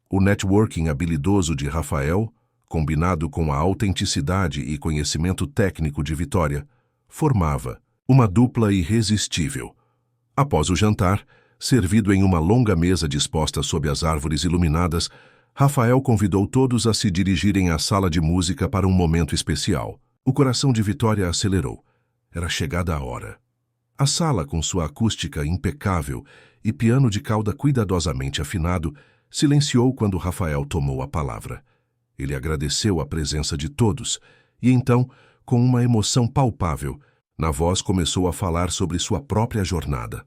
O networking habilidoso de Rafael, combinado com a autenticidade e conhecimento técnico de Vitória, formava uma dupla irresistível. Após o jantar, servido em uma longa mesa disposta sob as árvores iluminadas, Rafael convidou todos a se dirigirem à sala de música para um momento especial. O coração de Vitória acelerou. Era chegada a hora. A sala, com sua acústica impecável e piano de cauda cuidadosamente afinado, silenciou quando Rafael tomou a palavra. Ele agradeceu a presença de todos e então, com uma emoção palpável, na voz começou a falar sobre sua própria jornada.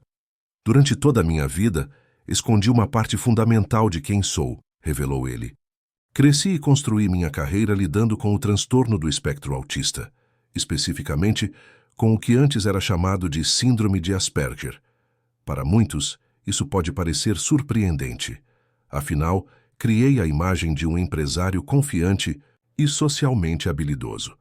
Durante toda a minha vida, escondi uma parte fundamental de quem sou, revelou ele. Cresci e construí minha carreira lidando com o transtorno do espectro autista, especificamente com o que antes era chamado de Síndrome de Asperger. Para muitos, isso pode parecer surpreendente. Afinal, criei a imagem de um empresário confiante e socialmente habilidoso.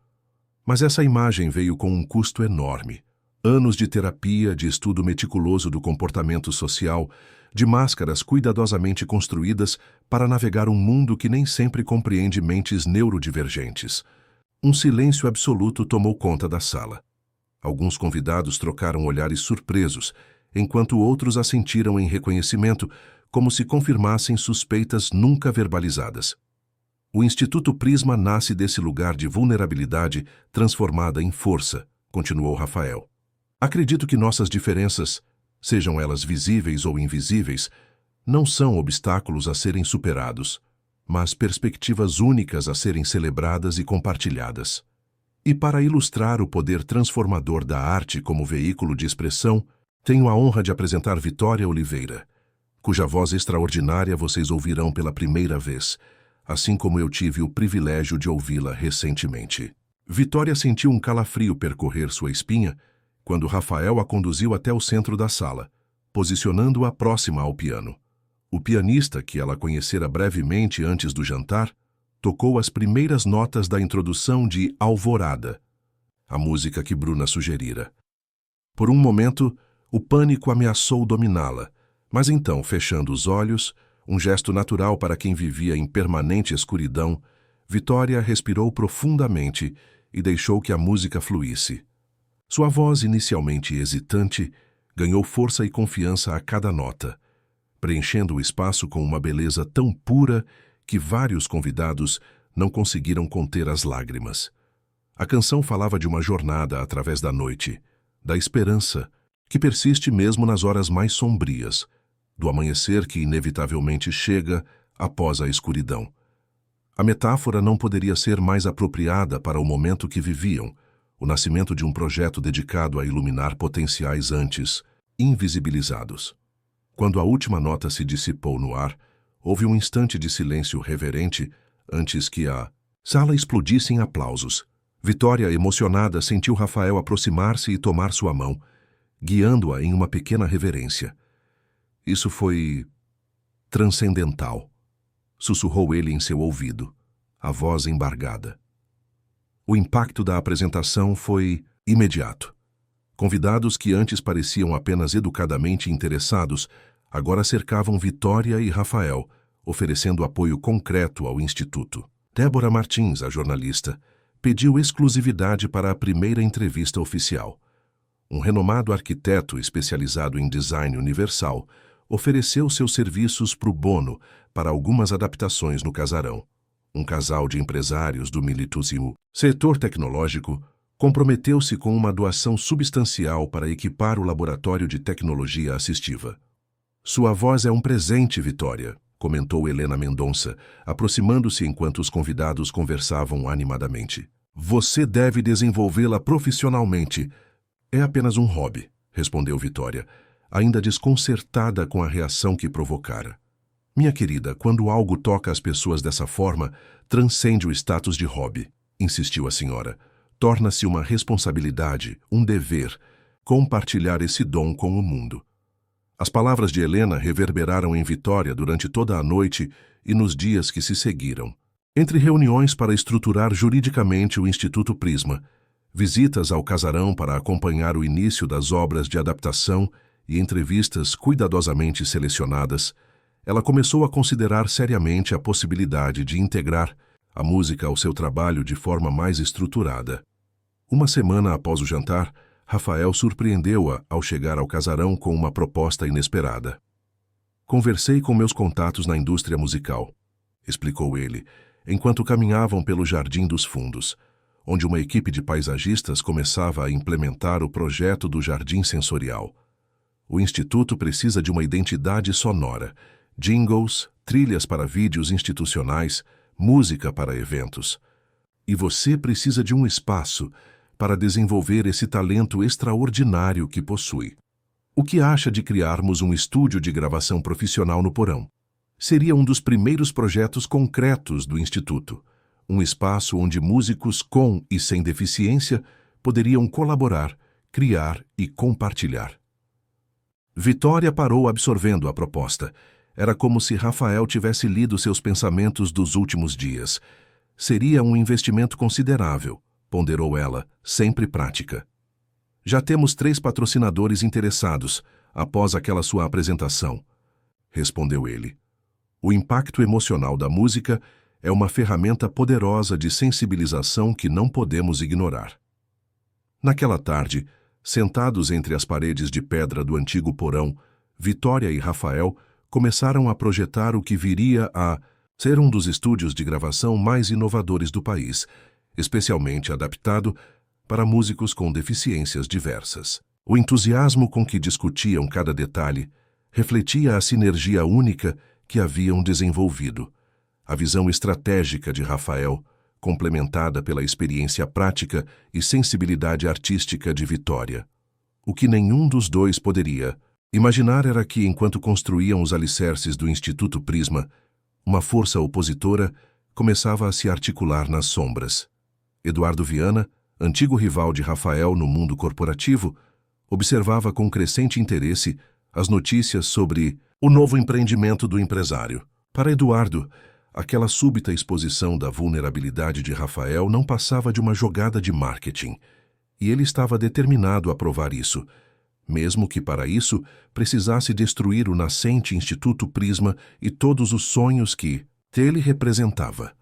Mas essa imagem veio com um custo enorme. Anos de terapia, de estudo meticuloso do comportamento social, de máscaras cuidadosamente construídas para navegar um mundo que nem sempre compreende mentes neurodivergentes. Um silêncio absoluto tomou conta da sala. Alguns convidados trocaram olhares surpresos, enquanto outros assentiram em reconhecimento, como se confirmassem suspeitas nunca verbalizadas. O Instituto Prisma nasce desse lugar de vulnerabilidade transformada em força, continuou Rafael. Acredito que nossas diferenças, sejam elas visíveis ou invisíveis, não são obstáculos a serem superados, mas perspectivas únicas a serem celebradas e compartilhadas. E para ilustrar o poder transformador da arte como veículo de expressão, tenho a honra de apresentar Vitória Oliveira, cuja voz extraordinária vocês ouvirão pela primeira vez, assim como eu tive o privilégio de ouvi-la recentemente. Vitória sentiu um calafrio percorrer sua espinha quando Rafael a conduziu até o centro da sala, posicionando-a próxima ao piano. O pianista, que ela conhecera brevemente antes do jantar, tocou as primeiras notas da introdução de Alvorada, a música que Bruna sugerira. Por um momento, o pânico ameaçou dominá-la, mas então, fechando os olhos, um gesto natural para quem vivia em permanente escuridão, Vitória respirou profundamente e deixou que a música fluísse. Sua voz, inicialmente hesitante, ganhou força e confiança a cada nota, preenchendo o espaço com uma beleza tão pura que vários convidados não conseguiram conter as lágrimas. A canção falava de uma jornada através da noite, da esperança, que persiste mesmo nas horas mais sombrias, do amanhecer que inevitavelmente chega após a escuridão. A metáfora não poderia ser mais apropriada para o momento que viviam, o nascimento de um projeto dedicado a iluminar potenciais antes invisibilizados. Quando a última nota se dissipou no ar, houve um instante de silêncio reverente antes que a sala explodisse em aplausos. Vitória, emocionada, sentiu Rafael aproximar-se e tomar sua mão, guiando-a em uma pequena reverência. Isso foi transcendental, sussurrou ele em seu ouvido, a voz embargada. O impacto da apresentação foi imediato. Convidados que antes pareciam apenas educadamente interessados, agora cercavam Vitória e Rafael, oferecendo apoio concreto ao Instituto. Débora Martins, a jornalista, pediu exclusividade para a primeira entrevista oficial. Um renomado arquiteto especializado em design universal ofereceu seus serviços pro bono para algumas adaptações no casarão. Um casal de empresários do milituoso setor tecnológico comprometeu-se com uma doação substancial para equipar o laboratório de tecnologia assistiva. Sua voz é um presente, Vitória, comentou Helena Mendonça, aproximando-se enquanto os convidados conversavam animadamente. Você deve desenvolvê-la profissionalmente. É apenas um hobby, respondeu Vitória, ainda desconcertada com a reação que provocara. Minha querida, quando algo toca as pessoas dessa forma, transcende o status de hobby, insistiu a senhora. Torna-se uma responsabilidade, um dever, compartilhar esse dom com o mundo. As palavras de Helena reverberaram em Vitória durante toda a noite e nos dias que se seguiram. Entre reuniões para estruturar juridicamente o Instituto Prisma, visitas ao casarão para acompanhar o início das obras de adaptação e entrevistas cuidadosamente selecionadas, ela começou a considerar seriamente a possibilidade de integrar a música ao seu trabalho de forma mais estruturada. Uma semana após o jantar, Rafael surpreendeu-a ao chegar ao casarão com uma proposta inesperada. Conversei com meus contatos na indústria musical, explicou ele, enquanto caminhavam pelo Jardim dos Fundos, onde uma equipe de paisagistas começava a implementar o projeto do Jardim Sensorial. O Instituto precisa de uma identidade sonora, jingles, trilhas para vídeos institucionais, música para eventos. E você precisa de um espaço para desenvolver esse talento extraordinário que possui. O que acha de criarmos um estúdio de gravação profissional no porão? Seria um dos primeiros projetos concretos do Instituto, um espaço onde músicos com e sem deficiência poderiam colaborar, criar e compartilhar. Vitória parou absorvendo a proposta. Era como se Rafael tivesse lido seus pensamentos dos últimos dias. Seria um investimento considerável, ponderou ela, sempre prática. Já temos 3 patrocinadores interessados, após aquela sua apresentação, respondeu ele. O impacto emocional da música é uma ferramenta poderosa de sensibilização que não podemos ignorar. Naquela tarde, sentados entre as paredes de pedra do antigo porão, Vitória e Rafael começaram a projetar o que viria a ser um dos estúdios de gravação mais inovadores do país, especialmente adaptado para músicos com deficiências diversas. O entusiasmo com que discutiam cada detalhe refletia a sinergia única que haviam desenvolvido. A visão estratégica de Rafael, complementada pela experiência prática e sensibilidade artística de Vitória. O que nenhum dos dois poderia imaginar era que, enquanto construíam os alicerces do Instituto Prisma, uma força opositora começava a se articular nas sombras. Eduardo Viana, antigo rival de Rafael no mundo corporativo, observava com crescente interesse as notícias sobre o novo empreendimento do empresário. Para Eduardo, aquela súbita exposição da vulnerabilidade de Rafael não passava de uma jogada de marketing, e ele estava determinado a provar isso, mesmo que para isso precisasse destruir o nascente Instituto Prisma e todos os sonhos que ele representava.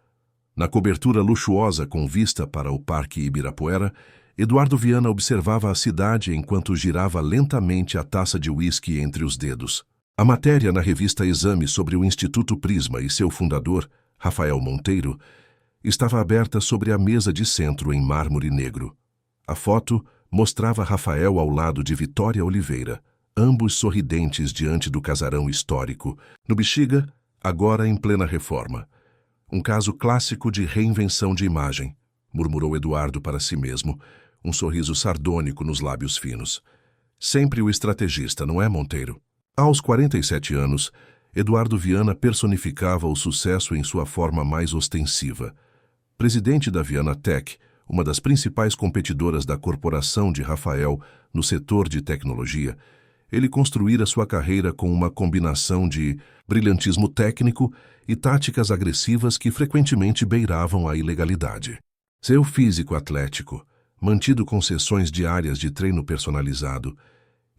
Na cobertura luxuosa com vista para o Parque Ibirapuera, Eduardo Viana observava a cidade enquanto girava lentamente a taça de uísque entre os dedos. A matéria na revista Exame sobre o Instituto Prisma e seu fundador, Rafael Monteiro, estava aberta sobre a mesa de centro em mármore negro. A foto mostrava Rafael ao lado de Vitória Oliveira, ambos sorridentes diante do casarão histórico, no Bexiga, agora em plena reforma. Um caso clássico de reinvenção de imagem, murmurou Eduardo para si mesmo, um sorriso sardônico nos lábios finos. Sempre o estrategista, não é, Monteiro? Aos 47 anos, Eduardo Viana personificava o sucesso em sua forma mais ostensiva. Presidente da Viana Tech, uma das principais competidoras da corporação de Rafael no setor de tecnologia, ele construíra sua carreira com uma combinação de brilhantismo técnico e táticas agressivas que frequentemente beiravam a ilegalidade. Seu físico atlético, mantido com sessões diárias de treino personalizado,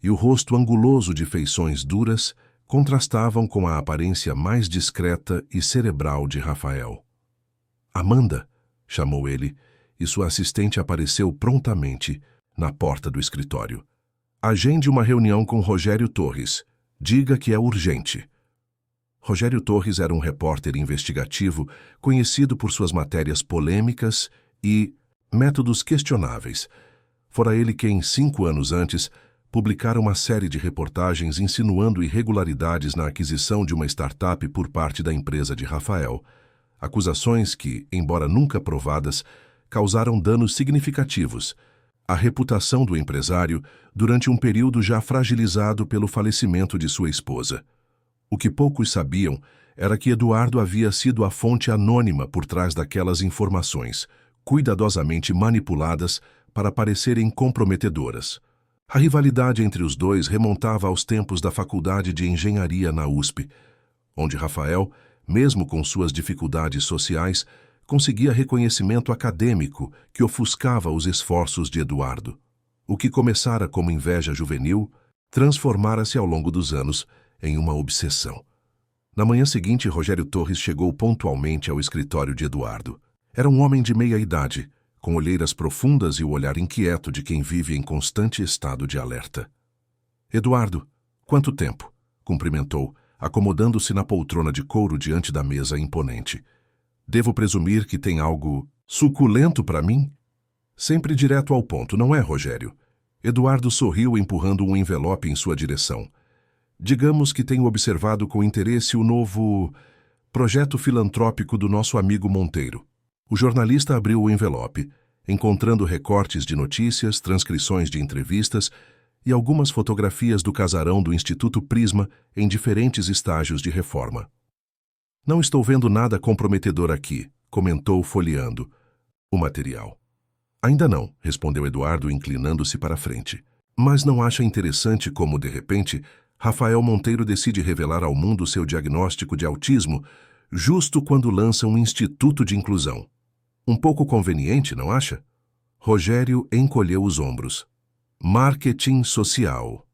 e o rosto anguloso de feições duras contrastavam com a aparência mais discreta e cerebral de Rafael. Amanda, chamou ele, e sua assistente apareceu prontamente na porta do escritório. Agende uma reunião com Rogério Torres. Diga que é urgente. Rogério Torres era um repórter investigativo conhecido por suas matérias polêmicas e métodos questionáveis. Fora ele quem, 5 anos antes, publicara uma série de reportagens insinuando irregularidades na aquisição de uma startup por parte da empresa de Rafael. Acusações que, embora nunca provadas, causaram danos significativos à reputação do empresário durante um período já fragilizado pelo falecimento de sua esposa. O que poucos sabiam era que Eduardo havia sido a fonte anônima por trás daquelas informações, cuidadosamente manipuladas para parecerem comprometedoras. A rivalidade entre os dois remontava aos tempos da Faculdade de Engenharia na USP, onde Rafael, mesmo com suas dificuldades sociais, conseguia reconhecimento acadêmico que ofuscava os esforços de Eduardo. O que começara como inveja juvenil, transformara-se ao longo dos anos em uma obsessão. Na manhã seguinte, Rogério Torres chegou pontualmente ao escritório de Eduardo. Era um homem de meia idade, com olheiras profundas e o olhar inquieto de quem vive em constante estado de alerta. Eduardo, quanto tempo? Cumprimentou, acomodando-se na poltrona de couro diante da mesa imponente. Devo presumir que tem algo suculento para mim? Sempre direto ao ponto, não é, Rogério? Eduardo sorriu empurrando um envelope em sua direção. Digamos que tenho observado com interesse o novo projeto filantrópico do nosso amigo Monteiro. O jornalista abriu o envelope, encontrando recortes de notícias, transcrições de entrevistas e algumas fotografias do casarão do Instituto Prisma em diferentes estágios de reforma. Não estou vendo nada comprometedor aqui, comentou folheando o material. Ainda não, respondeu Eduardo, inclinando-se para a frente. Mas não acha interessante como, de repente, Rafael Monteiro decide revelar ao mundo seu diagnóstico de autismo justo quando lança um instituto de inclusão? Um pouco conveniente, não acha? Rogério encolheu os ombros. Marketing social.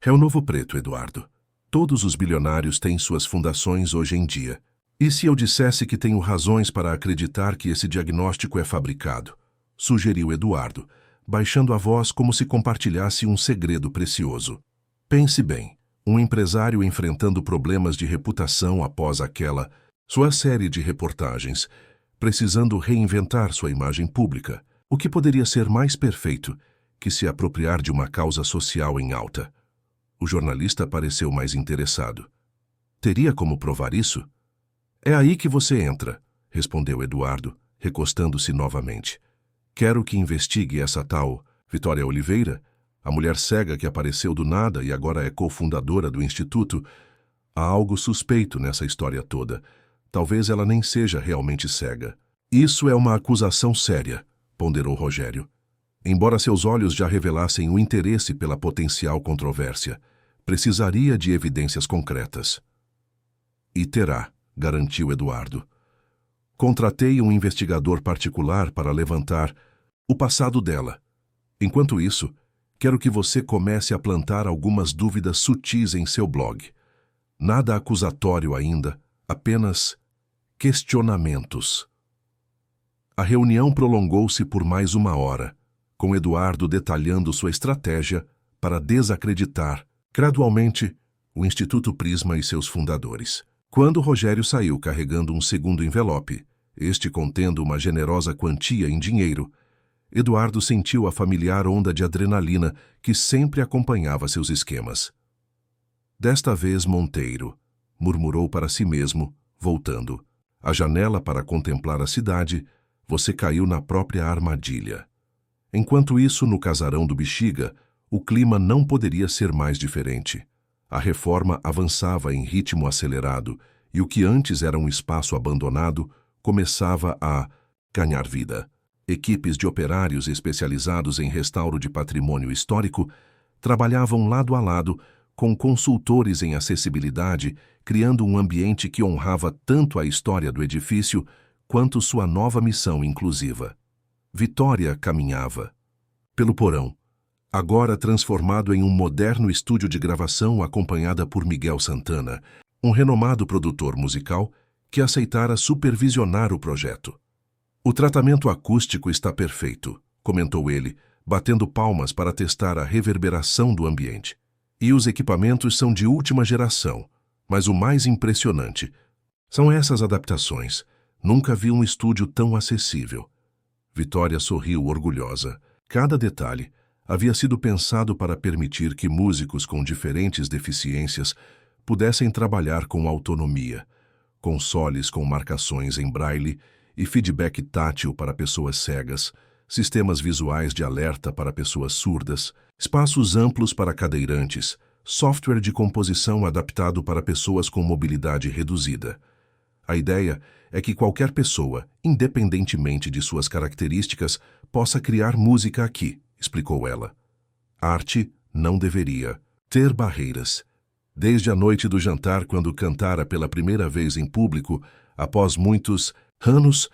É o novo preto, Eduardo. Todos os bilionários têm suas fundações hoje em dia. E se eu dissesse que tenho razões para acreditar que esse diagnóstico é fabricado? Sugeriu Eduardo, baixando a voz como se compartilhasse um segredo precioso. Pense bem, um empresário enfrentando problemas de reputação após aquela sua série de reportagens, precisando reinventar sua imagem pública. O que poderia ser mais perfeito que se apropriar de uma causa social em alta? O jornalista pareceu mais interessado. Teria como provar isso? É aí que você entra, respondeu Eduardo, recostando-se novamente. Quero que investigue essa tal Vitória Oliveira, a mulher cega que apareceu do nada e agora é cofundadora do Instituto. Há algo suspeito nessa história toda. Talvez ela nem seja realmente cega. Isso é uma acusação séria, ponderou Rogério. Embora seus olhos já revelassem o interesse pela potencial controvérsia, precisaria de evidências concretas. E terá, garantiu Eduardo. Contratei um investigador particular para levantar o passado dela. Enquanto isso, quero que você comece a plantar algumas dúvidas sutis em seu blog. Nada acusatório ainda, apenas questionamentos. A reunião prolongou-se por mais 1 hora, com Eduardo detalhando sua estratégia para desacreditar, gradualmente, o Instituto Prisma e seus fundadores. Quando Rogério saiu carregando um segundo envelope, este contendo uma generosa quantia em dinheiro, Eduardo sentiu a familiar onda de adrenalina que sempre acompanhava seus esquemas. Desta vez, Monteiro, murmurou para si mesmo, voltando. a janela para contemplar a cidade, você caiu na própria armadilha. Enquanto isso, no casarão do Bexiga, o clima não poderia ser mais diferente. A reforma avançava em ritmo acelerado e o que antes era um espaço abandonado começava a ganhar vida. Equipes de operários especializados em restauro de patrimônio histórico trabalhavam lado a lado com consultores em acessibilidade, criando um ambiente que honrava tanto a história do edifício quanto sua nova missão inclusiva. Vitória caminhava pelo porão, agora transformado em um moderno estúdio de gravação acompanhada por Miguel Santana, um renomado produtor musical que aceitara supervisionar o projeto. "O tratamento acústico está perfeito", comentou ele, batendo palmas para testar a reverberação do ambiente. "E os equipamentos são de última geração, mas o mais impressionante são essas adaptações. Nunca vi um estúdio tão acessível." Vitória sorriu orgulhosa. Cada detalhe havia sido pensado para permitir que músicos com diferentes deficiências pudessem trabalhar com autonomia. Consoles com marcações em braille e feedback tátil para pessoas cegas, sistemas visuais de alerta para pessoas surdas, espaços amplos para cadeirantes, software de composição adaptado para pessoas com mobilidade reduzida. A ideia é que qualquer pessoa, independentemente de suas características, possa criar música aqui, explicou ela. Arte não deveria ter barreiras. Desde a noite do jantar, quando cantara pela primeira vez em público, após muitos anos,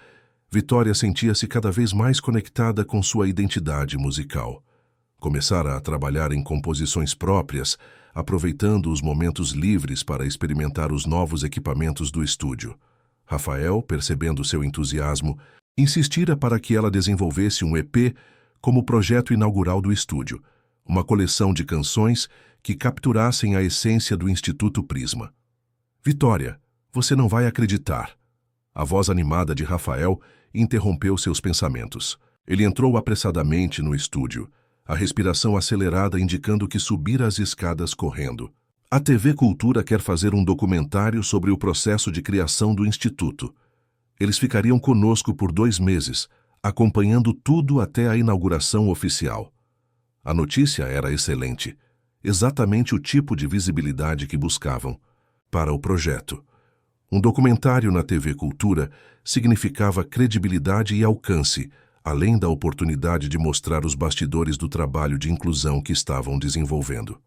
Vitória sentia-se cada vez mais conectada com sua identidade musical. Começara a trabalhar em composições próprias, aproveitando os momentos livres para experimentar os novos equipamentos do estúdio. Rafael, percebendo seu entusiasmo, insistira para que ela desenvolvesse um EP como projeto inaugural do estúdio, uma coleção de canções que capturassem a essência do Instituto Prisma. "Vitória, você não vai acreditar." A voz animada de Rafael interrompeu seus pensamentos. Ele entrou apressadamente no estúdio, a respiração acelerada indicando que subira as escadas correndo. "A TV Cultura quer fazer um documentário sobre o processo de criação do Instituto. Eles ficariam conosco por 2 meses, acompanhando tudo até a inauguração oficial." A notícia era excelente, exatamente o tipo de visibilidade que buscavam para o projeto. Um documentário na TV Cultura significava credibilidade e alcance, além da oportunidade de mostrar os bastidores do trabalho de inclusão que estavam desenvolvendo.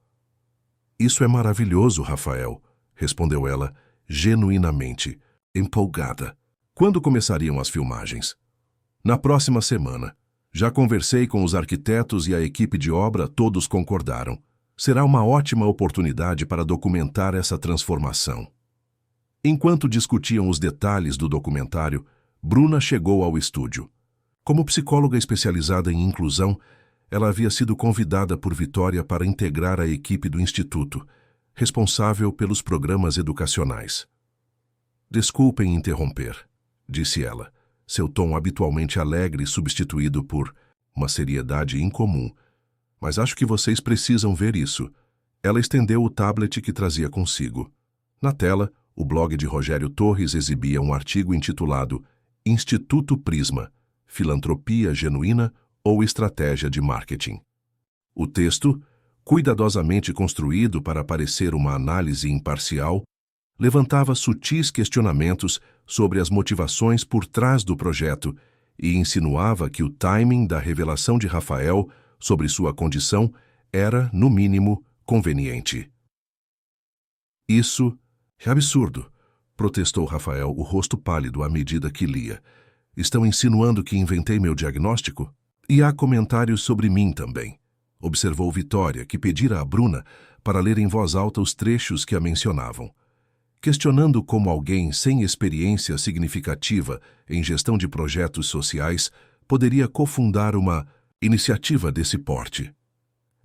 "Isso é maravilhoso, Rafael", respondeu ela, genuinamente empolgada. "Quando começariam as filmagens?" "Na próxima semana. Já conversei com os arquitetos e a equipe de obra, todos concordaram. Será uma ótima oportunidade para documentar essa transformação." Enquanto discutiam os detalhes do documentário, Bruna chegou ao estúdio. Como psicóloga especializada em inclusão, ela havia sido convidada por Vitória para integrar a equipe do Instituto, responsável pelos programas educacionais. "Desculpem interromper", disse ela, seu tom habitualmente alegre substituído por uma seriedade incomum. "Mas acho que vocês precisam ver isso." Ela estendeu o tablet que trazia consigo. Na tela, o blog de Rogério Torres exibia um artigo intitulado Instituto Prisma, Filantropia Genuína ou Estratégia de Marketing. O texto, cuidadosamente construído para parecer uma análise imparcial, levantava sutis questionamentos sobre as motivações por trás do projeto e insinuava que o timing da revelação de Rafael sobre sua condição era, no mínimo, conveniente. "Isso é absurdo", protestou Rafael, o rosto pálido à medida que lia. "Estão insinuando que inventei meu diagnóstico? E há comentários sobre mim também", observou Vitória, que pedira a Bruna para ler em voz alta os trechos que a mencionavam. Questionando como alguém sem experiência significativa em gestão de projetos sociais poderia cofundar uma iniciativa desse porte.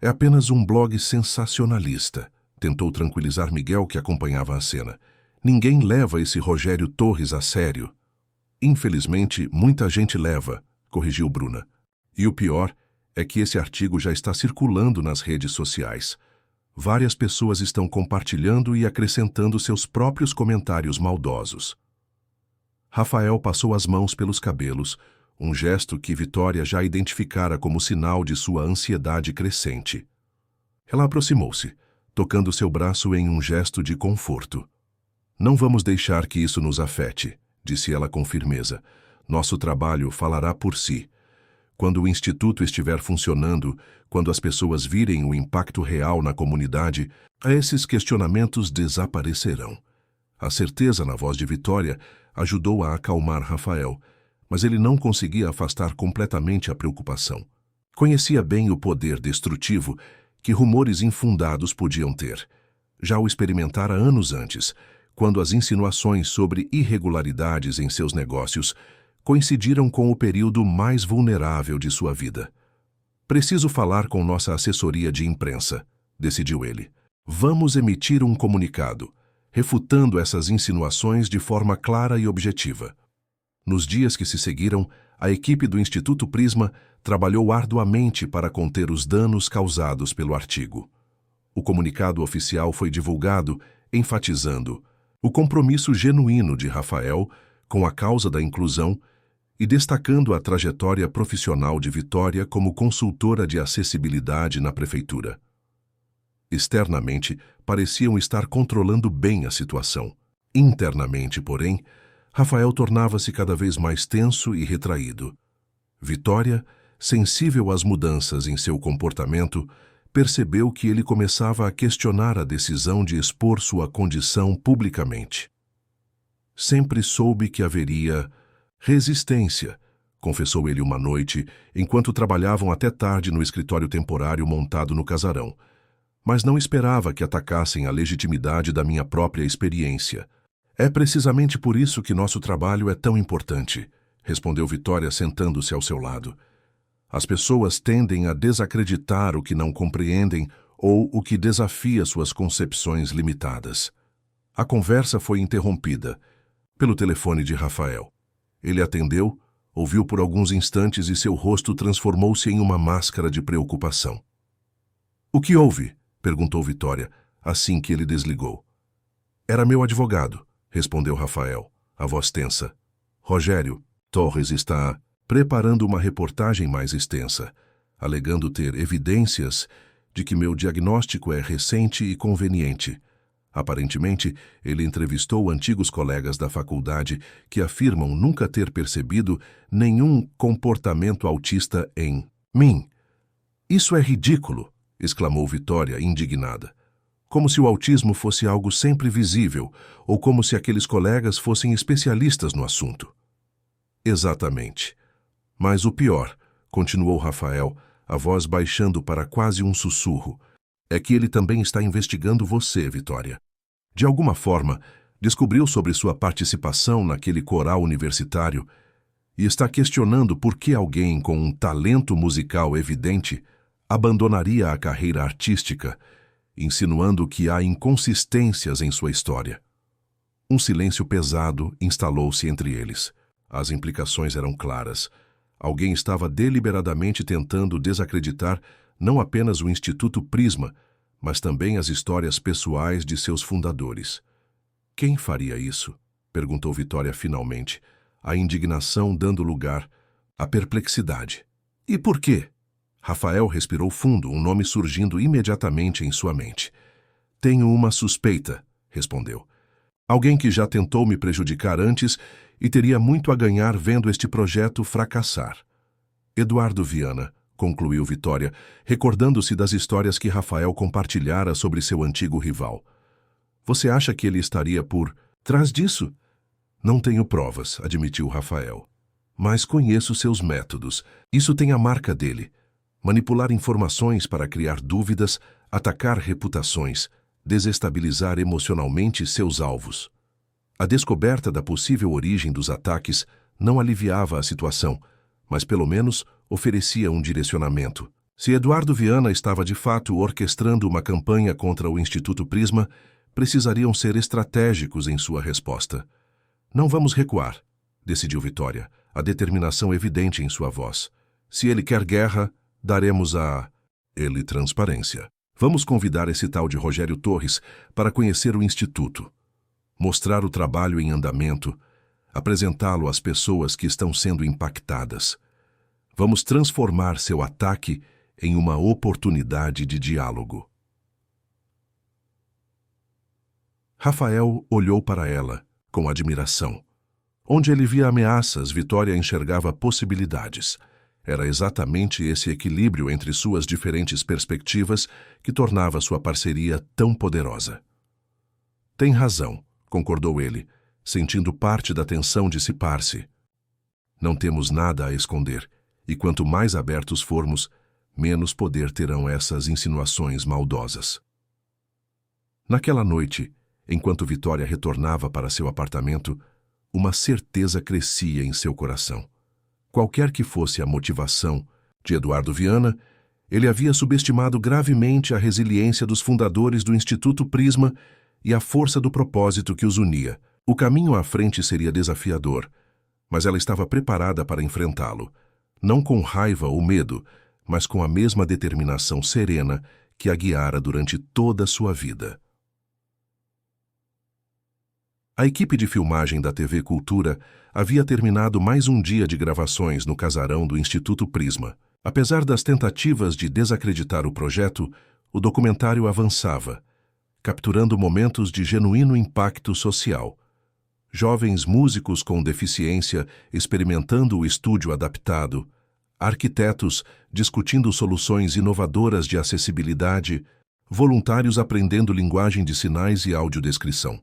"É apenas um blog sensacionalista", tentou tranquilizar Miguel, que acompanhava a cena. "Ninguém leva esse Rogério Torres a sério." "Infelizmente, muita gente leva", corrigiu Bruna. "E o pior é que esse artigo já está circulando nas redes sociais. Várias pessoas estão compartilhando e acrescentando seus próprios comentários maldosos." Rafael passou as mãos pelos cabelos, um gesto que Vitória já identificara como sinal de sua ansiedade crescente. Ela aproximou-se, tocando seu braço em um gesto de conforto. Não vamos deixar que isso nos afete, disse ela com firmeza. Nosso trabalho falará por si. Quando o Instituto estiver funcionando, quando as pessoas virem o impacto real na comunidade, esses questionamentos desaparecerão. A certeza na voz de Vitória ajudou a acalmar Rafael, mas ele não conseguia afastar completamente a preocupação. Conhecia bem o poder destrutivo que rumores infundados podiam ter. Já o experimentara anos antes, quando as insinuações sobre irregularidades em seus negócios coincidiram com o período mais vulnerável de sua vida. Preciso falar com nossa assessoria de imprensa, decidiu ele. Vamos emitir um comunicado, refutando essas insinuações de forma clara e objetiva. Nos dias que se seguiram, a equipe do Instituto Prisma trabalhou arduamente para conter os danos causados pelo artigo. O comunicado oficial foi divulgado, enfatizando o compromisso genuíno de Rafael com a causa da inclusão e destacando a trajetória profissional de Vitória como consultora de acessibilidade na prefeitura. Externamente, pareciam estar controlando bem a situação. Internamente, porém, Rafael tornava-se cada vez mais tenso e retraído. Vitória, sensível às mudanças em seu comportamento, percebeu que ele começava a questionar a decisão de expor sua condição publicamente. Sempre soube que haveria resistência, confessou ele uma noite, enquanto trabalhavam até tarde no escritório temporário montado no casarão. Mas não esperava que atacassem a legitimidade da minha própria experiência. É precisamente por isso que nosso trabalho é tão importante, respondeu Vitória sentando-se ao seu lado. As pessoas tendem a desacreditar o que não compreendem ou o que desafia suas concepções limitadas. A conversa foi interrompida pelo telefone de Rafael. Ele atendeu, ouviu por alguns instantes e seu rosto transformou-se em uma máscara de preocupação. O que houve? Perguntou Vitória, assim que ele desligou. Era meu advogado, respondeu Rafael, a voz tensa. Rogério Torres está preparando uma reportagem mais extensa, alegando ter evidências de que meu diagnóstico é recente e conveniente. Aparentemente, ele entrevistou antigos colegas da faculdade que afirmam nunca ter percebido nenhum comportamento autista em mim. Isso é ridículo, exclamou Vitória, indignada. Como se o autismo fosse algo sempre visível, ou como se aqueles colegas fossem especialistas no assunto. Exatamente. Mas o pior, continuou Rafael, a voz baixando para quase um sussurro, é que ele também está investigando você, Vitória. De alguma forma, descobriu sobre sua participação naquele coral universitário e está questionando por que alguém com um talento musical evidente abandonaria a carreira artística, insinuando que há inconsistências em sua história. Um silêncio pesado instalou-se entre eles. As implicações eram claras. Alguém estava deliberadamente tentando desacreditar não apenas o Instituto Prisma, mas também as histórias pessoais de seus fundadores. Quem faria isso? Perguntou Vitória finalmente, a indignação dando lugar à perplexidade. E por quê? Rafael respirou fundo, um nome surgindo imediatamente em sua mente. Tenho uma suspeita, respondeu. Alguém que já tentou me prejudicar antes e teria muito a ganhar vendo este projeto fracassar. Eduardo Viana, concluiu Vitória, recordando-se das histórias que Rafael compartilhara sobre seu antigo rival. Você acha que ele estaria por trás disso? Não tenho provas, admitiu Rafael. Mas conheço seus métodos. Isso tem a marca dele. Manipular informações para criar dúvidas, atacar reputações, desestabilizar emocionalmente seus alvos. A descoberta da possível origem dos ataques não aliviava a situação, mas pelo menos oferecia um direcionamento. Se Eduardo Viana estava de fato orquestrando uma campanha contra o Instituto Prisma, precisariam ser estratégicos em sua resposta. Não vamos recuar, decidiu Vitória, a determinação evidente em sua voz. Se ele quer guerra, daremos a ele transparência. Vamos convidar esse tal de Rogério Torres para conhecer o Instituto, mostrar o trabalho em andamento, apresentá-lo às pessoas que estão sendo impactadas. Vamos transformar seu ataque em uma oportunidade de diálogo. Rafael olhou para ela com admiração. Onde ele via ameaças, Vitória enxergava possibilidades. Era exatamente esse equilíbrio entre suas diferentes perspectivas que tornava sua parceria tão poderosa. Tem razão, concordou ele, sentindo parte da tensão dissipar-se. Não temos nada a esconder, e quanto mais abertos formos, menos poder terão essas insinuações maldosas. Naquela noite, enquanto Vitória retornava para seu apartamento, uma certeza crescia em seu coração. Qualquer que fosse a motivação de Eduardo Viana, ele havia subestimado gravemente a resiliência dos fundadores do Instituto Prisma e a força do propósito que os unia. O caminho à frente seria desafiador, mas ela estava preparada para enfrentá-lo, não com raiva ou medo, mas com a mesma determinação serena que a guiara durante toda a sua vida. A equipe de filmagem da TV Cultura havia terminado mais um dia de gravações no casarão do Instituto Prisma. Apesar das tentativas de desacreditar o projeto, o documentário avançava, capturando momentos de genuíno impacto social. Jovens músicos com deficiência experimentando o estúdio adaptado, arquitetos discutindo soluções inovadoras de acessibilidade, voluntários aprendendo linguagem de sinais e audiodescrição.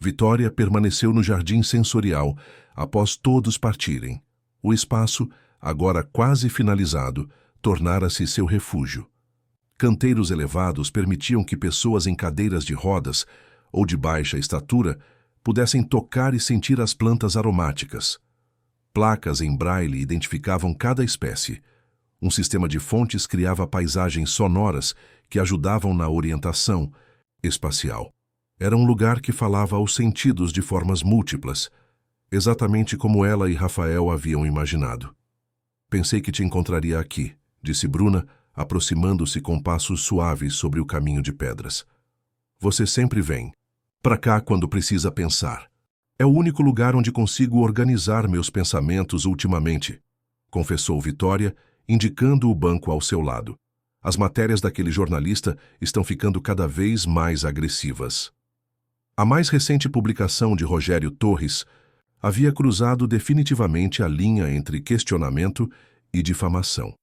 Vitória permaneceu no jardim sensorial após todos partirem. O espaço, agora quase finalizado, tornara-se seu refúgio. Canteiros elevados permitiam que pessoas em cadeiras de rodas ou de baixa estatura pudessem tocar e sentir as plantas aromáticas. Placas em braille identificavam cada espécie. Um sistema de fontes criava paisagens sonoras que ajudavam na orientação espacial. Era um lugar que falava aos sentidos de formas múltiplas, exatamente como ela e Rafael haviam imaginado. Pensei que te encontraria aqui, disse Bruna, aproximando-se com passos suaves sobre o caminho de pedras. Você sempre vem para cá quando precisa pensar. É o único lugar onde consigo organizar meus pensamentos ultimamente, confessou Vitória, indicando o banco ao seu lado. As matérias daquele jornalista estão ficando cada vez mais agressivas. A mais recente publicação de Rogério Torres havia cruzado definitivamente a linha entre questionamento e difamação.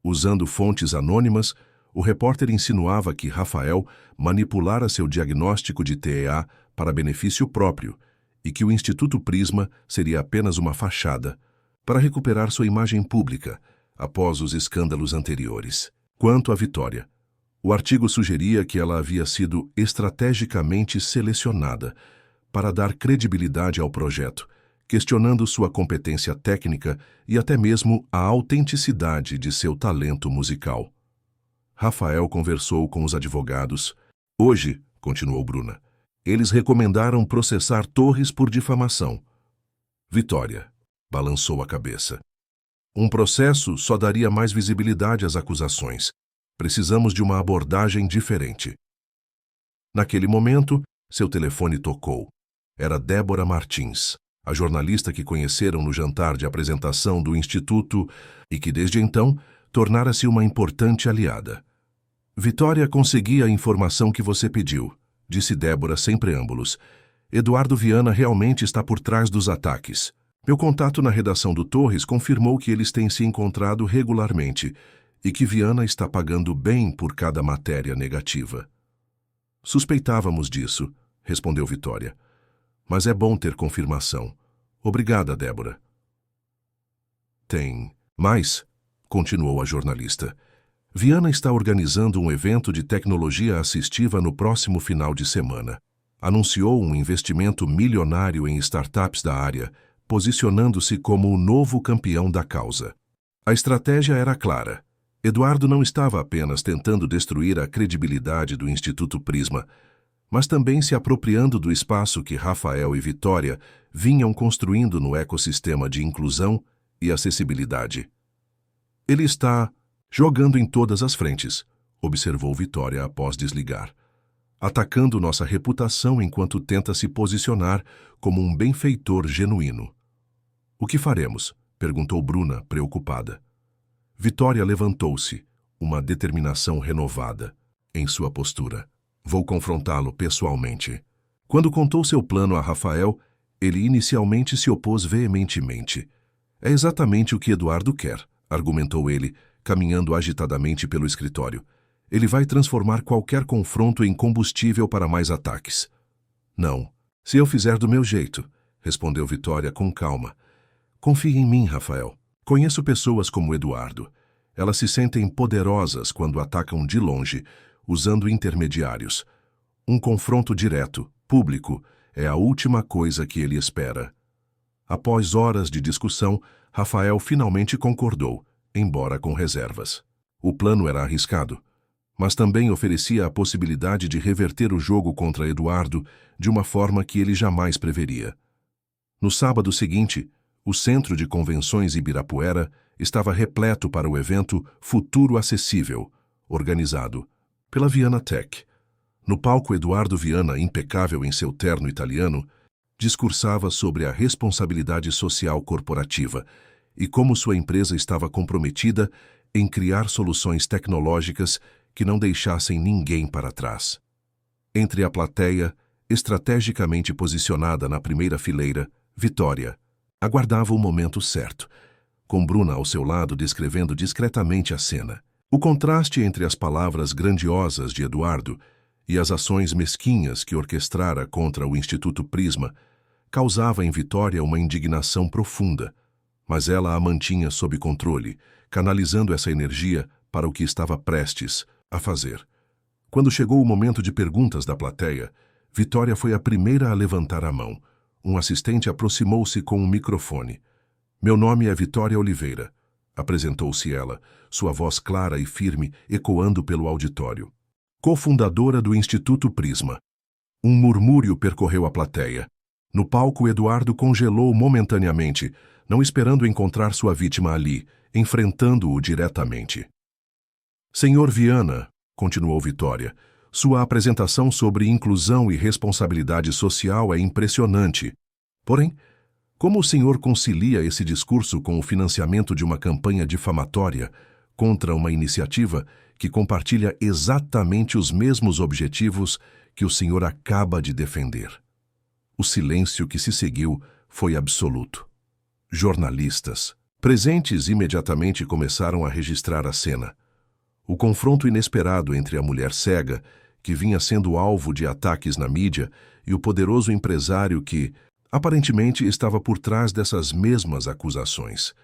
Usando fontes anônimas, o repórter insinuava que Rafael manipulara seu diagnóstico de TEA para benefício próprio e que o Instituto Prisma seria apenas uma fachada para recuperar sua imagem pública após os escândalos anteriores. Quanto à Vitória, o artigo sugeria que ela havia sido estrategicamente selecionada para dar credibilidade ao projeto, questionando sua competência técnica e até mesmo a autenticidade de seu talento musical. Rafael conversou com os advogados. Hoje, continuou Bruna, eles recomendaram processar Torres por difamação. Vitória balançou a cabeça. Um processo só daria mais visibilidade às acusações. Precisamos de uma abordagem diferente. Naquele momento, seu telefone tocou. Era Débora Martins, a jornalista que conheceram no jantar de apresentação do Instituto e que, desde então, tornara-se uma importante aliada. Vitória conseguia a informação que você pediu, disse Débora sem preâmbulos. Eduardo Viana realmente está por trás dos ataques. Meu contato na redação do Torres confirmou que eles têm se encontrado regularmente e que Viana está pagando bem por cada matéria negativa. Suspeitávamos disso, respondeu Vitória. Mas é bom ter confirmação. Obrigada, Débora. Tem mais, continuou a jornalista. Viana está organizando um evento de tecnologia assistiva no próximo final de semana. Anunciou um investimento milionário em startups da área, posicionando-se como o novo campeão da causa. A estratégia era clara. Eduardo não estava apenas tentando destruir a credibilidade do Instituto Prisma, mas também se apropriando do espaço que Rafael e Vitória vinham construindo no ecossistema de inclusão e acessibilidade. Ele está jogando em todas as frentes, observou Vitória após desligar. atacando nossa reputação enquanto tenta se posicionar como um benfeitor genuíno. O que faremos? Perguntou Bruna, preocupada. Vitória levantou-se, uma determinação renovada em sua postura. Vou confrontá-lo pessoalmente. Quando contou seu plano a Rafael, ele inicialmente se opôs veementemente. É exatamente o que Eduardo quer, argumentou ele, caminhando agitadamente pelo escritório. Ele vai transformar qualquer confronto em combustível para mais ataques. Não, se eu fizer do meu jeito, respondeu Vitória com calma. Confie em mim, Rafael. Conheço pessoas como Eduardo. Elas se sentem poderosas quando atacam de longe, usando intermediários. Um confronto direto, público, é a última coisa que ele espera. Após horas de discussão, Rafael finalmente concordou, embora com reservas. O plano era arriscado, mas também oferecia a possibilidade de reverter o jogo contra Eduardo de uma forma que ele jamais preveria. No sábado seguinte, o Centro de Convenções Ibirapuera estava repleto para o evento Futuro Acessível, organizado pela Viana Tech. No palco, Eduardo Viana, impecável em seu terno italiano, discursava sobre a responsabilidade social corporativa e como sua empresa estava comprometida em criar soluções tecnológicas que não deixassem ninguém para trás. Entre a plateia, estrategicamente posicionada na primeira fileira, Vitória aguardava o momento certo, com Bruna ao seu lado descrevendo discretamente a cena. O contraste entre as palavras grandiosas de Eduardo e as ações mesquinhas que orquestrara contra o Instituto Prisma causava em Vitória uma indignação profunda, mas ela a mantinha sob controle, canalizando essa energia para o que estava prestes a fazer. Quando chegou o momento de perguntas da plateia, Vitória foi a primeira a levantar a mão. Um assistente aproximou-se com um microfone. Meu nome é Vitória Oliveira, apresentou-se ela, sua voz clara e firme ecoando pelo auditório. Cofundadora do Instituto Prisma. Um murmúrio percorreu a plateia. No palco, Eduardo congelou momentaneamente, não esperando encontrar sua vítima ali, enfrentando-o diretamente. Senhor Viana, continuou Vitória, sua apresentação sobre inclusão e responsabilidade social é impressionante. Porém, como o senhor concilia esse discurso com o financiamento de uma campanha difamatória contra uma iniciativa que compartilha exatamente os mesmos objetivos que o senhor acaba de defender? O silêncio que se seguiu foi absoluto. Jornalistas, presentes, imediatamente começaram a registrar a cena. O confronto inesperado entre a mulher cega, que vinha sendo alvo de ataques na mídia, e o poderoso empresário que, aparentemente, estava por trás dessas mesmas acusações.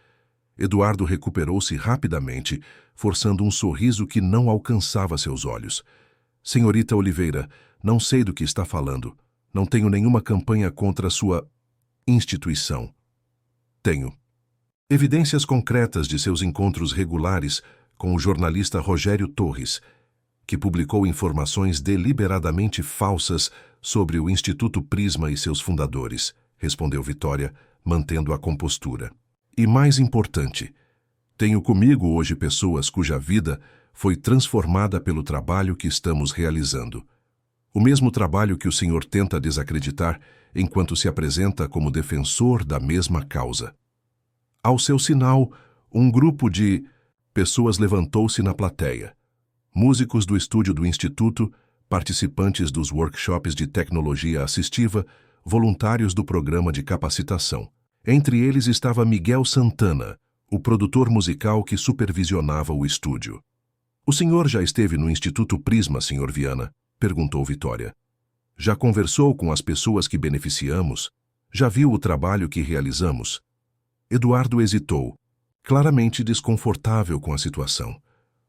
Eduardo recuperou-se rapidamente, forçando um sorriso que não alcançava seus olhos. Senhorita Oliveira, não sei do que está falando. Não tenho nenhuma campanha contra sua instituição. Tenho evidências concretas de seus encontros regulares com o jornalista Rogério Torres, que publicou informações deliberadamente falsas sobre o Instituto Prisma e seus fundadores, respondeu Vitória, mantendo a compostura. E mais importante, tenho comigo hoje pessoas cuja vida foi transformada pelo trabalho que estamos realizando. O mesmo trabalho que o senhor tenta desacreditar enquanto se apresenta como defensor da mesma causa. Ao seu sinal, um grupo de pessoas levantou-se na plateia. Músicos do estúdio do Instituto, participantes dos workshops de tecnologia assistiva, voluntários do programa de capacitação. Entre eles estava Miguel Santana, o produtor musical que supervisionava o estúdio. O senhor já esteve no Instituto Prisma, senhor Viana? Perguntou Vitória. Já conversou com as pessoas que beneficiamos? Já viu o trabalho que realizamos? Eduardo hesitou, claramente desconfortável com a situação.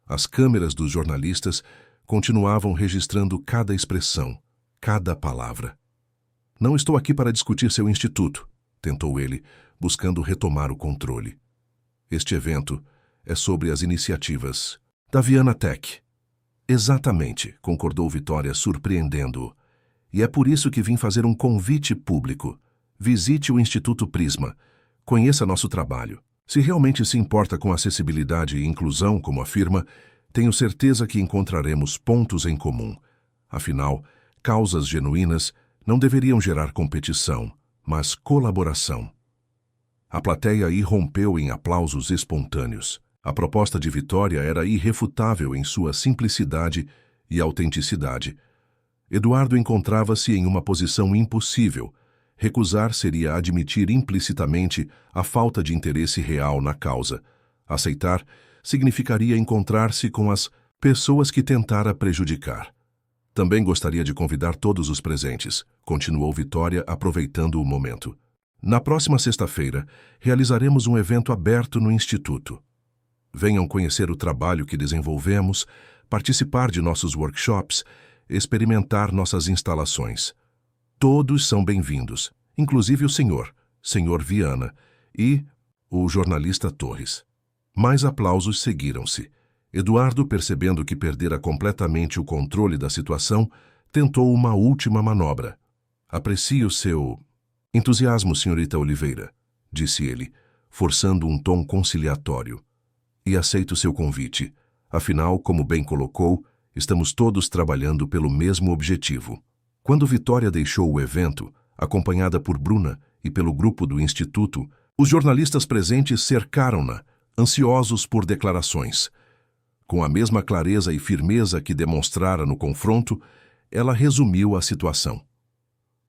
As câmeras dos jornalistas continuavam registrando cada expressão, cada palavra. Não estou aqui para discutir seu instituto, tentou ele, buscando retomar o controle. Este evento é sobre as iniciativas da Viana Tech. Exatamente, concordou Vitória, surpreendendo-o. E é por isso que vim fazer um convite público. Visite o Instituto Prisma. Conheça nosso trabalho. Se realmente se importa com acessibilidade e inclusão, como afirma, tenho certeza que encontraremos pontos em comum. Afinal, causas genuínas não deveriam gerar competição, mas colaboração. A plateia irrompeu em aplausos espontâneos. A proposta de Vitória era irrefutável em sua simplicidade e autenticidade. Eduardo encontrava-se em uma posição impossível. Recusar seria admitir implicitamente a falta de interesse real na causa. Aceitar significaria encontrar-se com as pessoas que tentara prejudicar. Também gostaria de convidar todos os presentes, continuou Vitória, aproveitando o momento. Na próxima sexta-feira, realizaremos um evento aberto no Instituto. Venham conhecer o trabalho que desenvolvemos, participar de nossos workshops, experimentar nossas instalações. Todos são bem-vindos, inclusive o senhor Viana e o jornalista Torres. Mais aplausos seguiram-se. Eduardo, percebendo que perdera completamente o controle da situação, tentou uma última manobra. Aprecio seu entusiasmo, senhorita Oliveira, disse ele, forçando um tom conciliatório. E aceito seu convite. Afinal, como bem colocou, estamos todos trabalhando pelo mesmo objetivo. Quando Vitória deixou o evento, acompanhada por Bruna e pelo grupo do Instituto, os jornalistas presentes cercaram-na, ansiosos por declarações. Com a mesma clareza e firmeza que demonstrara no confronto, ela resumiu a situação.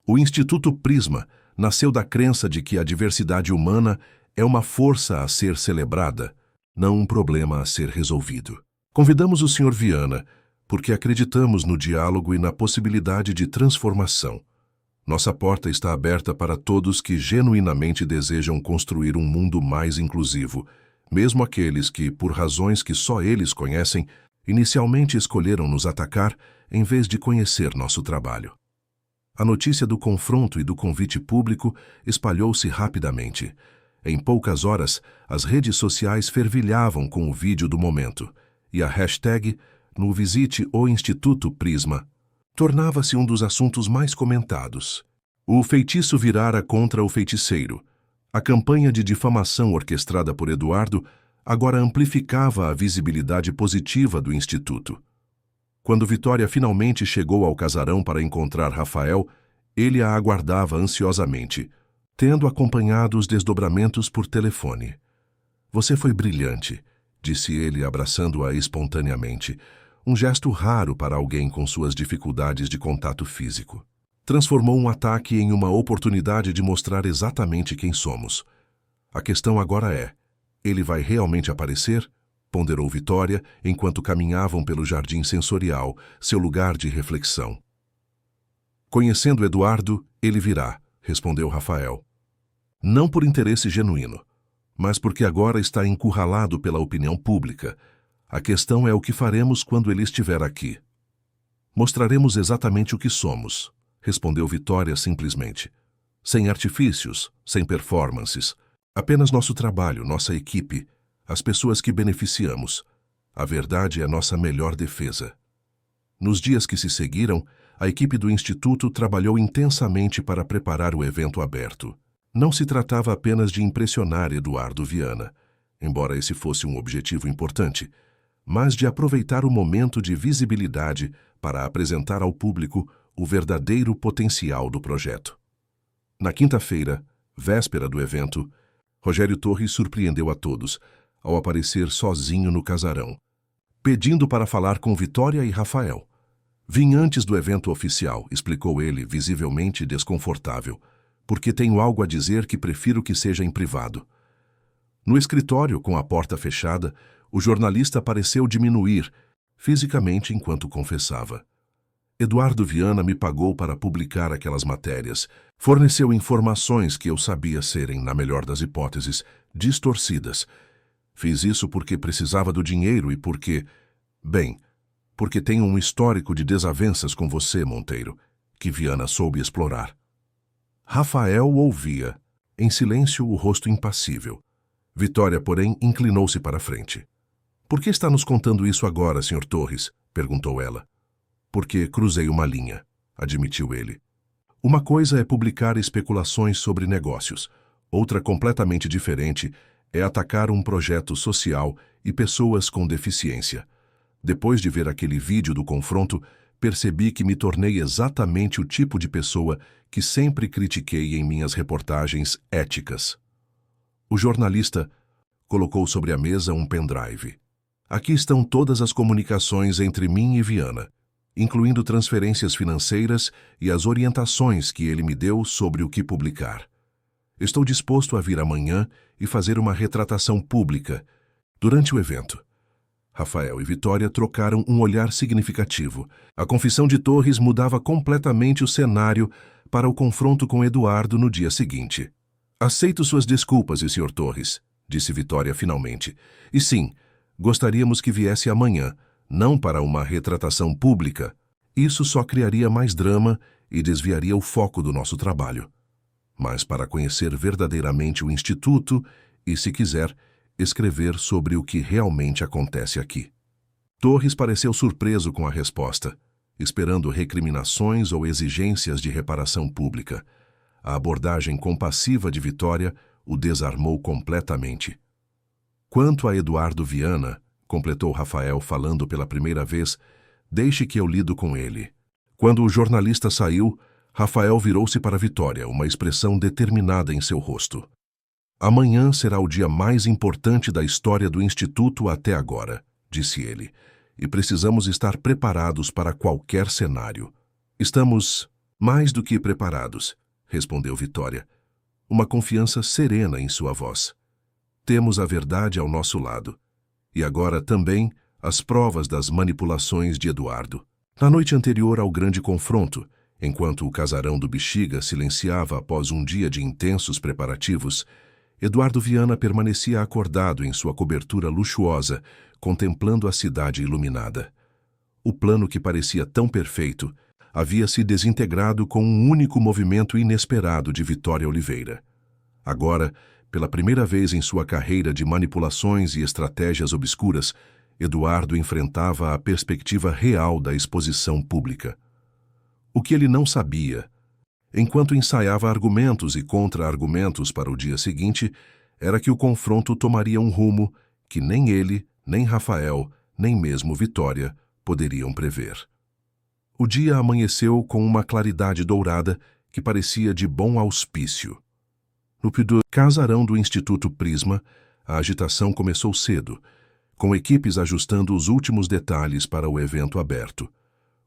O Instituto Prisma nasceu da crença de que a diversidade humana é uma força a ser celebrada, não um problema a ser resolvido. Convidamos o Sr. Viana porque acreditamos no diálogo e na possibilidade de transformação. Nossa porta está aberta para todos que genuinamente desejam construir um mundo mais inclusivo, mesmo aqueles que, por razões que só eles conhecem, inicialmente escolheram nos atacar em vez de conhecer nosso trabalho. A notícia do confronto e do convite público espalhou-se rapidamente. Em poucas horas, as redes sociais fervilhavam com o vídeo do momento, e a hashtag no Visite o Instituto Prisma tornava-se um dos assuntos mais comentados. O feitiço virara contra o feiticeiro. A campanha de difamação orquestrada por Eduardo agora amplificava a visibilidade positiva do Instituto. Quando Vitória finalmente chegou ao casarão para encontrar Rafael, ele a aguardava ansiosamente, tendo acompanhado os desdobramentos por telefone. Você foi brilhante, disse ele, abraçando-a espontaneamente, um gesto raro para alguém com suas dificuldades de contato físico. Transformou um ataque em uma oportunidade de mostrar exatamente quem somos. A questão agora é, ele vai realmente aparecer? Ponderou Vitória, enquanto caminhavam pelo jardim sensorial, seu lugar de reflexão. Conhecendo Eduardo, ele virá, respondeu Rafael. Não por interesse genuíno, mas porque agora está encurralado pela opinião pública. A questão é o que faremos quando ele estiver aqui. Mostraremos exatamente o que somos, respondeu Vitória simplesmente. Sem artifícios, sem performances. Apenas nosso trabalho, nossa equipe, as pessoas que beneficiamos. A verdade é nossa melhor defesa. Nos dias que se seguiram, a equipe do Instituto trabalhou intensamente para preparar o evento aberto. Não se tratava apenas de impressionar Eduardo Viana, embora esse fosse um objetivo importante, mas de aproveitar o momento de visibilidade para apresentar ao público o verdadeiro potencial do projeto. Na quinta-feira, véspera do evento, Rogério Torres surpreendeu a todos ao aparecer sozinho no casarão, pedindo para falar com Vitória e Rafael. Vim antes do evento oficial, explicou ele, visivelmente desconfortável, porque tenho algo a dizer que prefiro que seja em privado. No escritório, com a porta fechada, o jornalista pareceu diminuir, fisicamente enquanto confessava. Eduardo Viana me pagou para publicar aquelas matérias, forneceu informações que eu sabia serem, na melhor das hipóteses, distorcidas. Fiz isso porque precisava do dinheiro e porque... Bem, porque tenho um histórico de desavenças com você, Monteiro, que Viana soube explorar. Rafael ouvia, em silêncio, o rosto impassível. Vitória, porém, inclinou-se para a frente. Por que está nos contando isso agora, Sr. Torres? Perguntou ela. Porque cruzei uma linha, admitiu ele. Uma coisa é publicar especulações sobre negócios. Outra completamente diferente é atacar um projeto social e pessoas com deficiência. Depois de ver aquele vídeo do confronto, percebi que me tornei exatamente o tipo de pessoa que sempre critiquei em minhas reportagens éticas. O jornalista colocou sobre a mesa um pendrive. Aqui estão todas as comunicações entre mim e Viana, incluindo transferências financeiras e as orientações que ele me deu sobre o que publicar. Estou disposto a vir amanhã e fazer uma retratação pública durante o evento. Rafael e Vitória trocaram um olhar significativo. A confissão de Torres mudava completamente o cenário para o confronto com Eduardo no dia seguinte. Aceito suas desculpas, Sr. Torres, disse Vitória finalmente. E sim, gostaríamos que viesse amanhã, não para uma retratação pública. Isso só criaria mais drama e desviaria o foco do nosso trabalho. Mas para conhecer verdadeiramente o Instituto e, se quiser, escrever sobre o que realmente acontece aqui. Torres pareceu surpreso com a resposta, esperando recriminações ou exigências de reparação pública. A abordagem compassiva de Vitória o desarmou completamente. Quanto a Eduardo Viana, completou Rafael falando pela primeira vez, deixe que eu lido com ele. Quando o jornalista saiu, Rafael virou-se para Vitória, uma expressão determinada em seu rosto. Amanhã será o dia mais importante da história do Instituto até agora, disse ele, e precisamos estar preparados para qualquer cenário. Estamos mais do que preparados, respondeu Vitória, uma confiança serena em sua voz. Temos a verdade ao nosso lado, e agora também as provas das manipulações de Eduardo. Na noite anterior ao grande confronto, enquanto o casarão do Bexiga silenciava após um dia de intensos preparativos, Eduardo Viana permanecia acordado em sua cobertura luxuosa, contemplando a cidade iluminada. O plano que parecia tão perfeito havia se desintegrado com um único movimento inesperado de Vitória Oliveira. Agora, pela primeira vez em sua carreira de manipulações e estratégias obscuras, Eduardo enfrentava a perspectiva real da exposição pública. O que ele não sabia, enquanto ensaiava argumentos e contra-argumentos para o dia seguinte, era que o confronto tomaria um rumo que nem ele, nem Rafael, nem mesmo Vitória poderiam prever. O dia amanheceu com uma claridade dourada que parecia de bom auspício. No casarão do Instituto Prisma, a agitação começou cedo, com equipes ajustando os últimos detalhes para o evento aberto.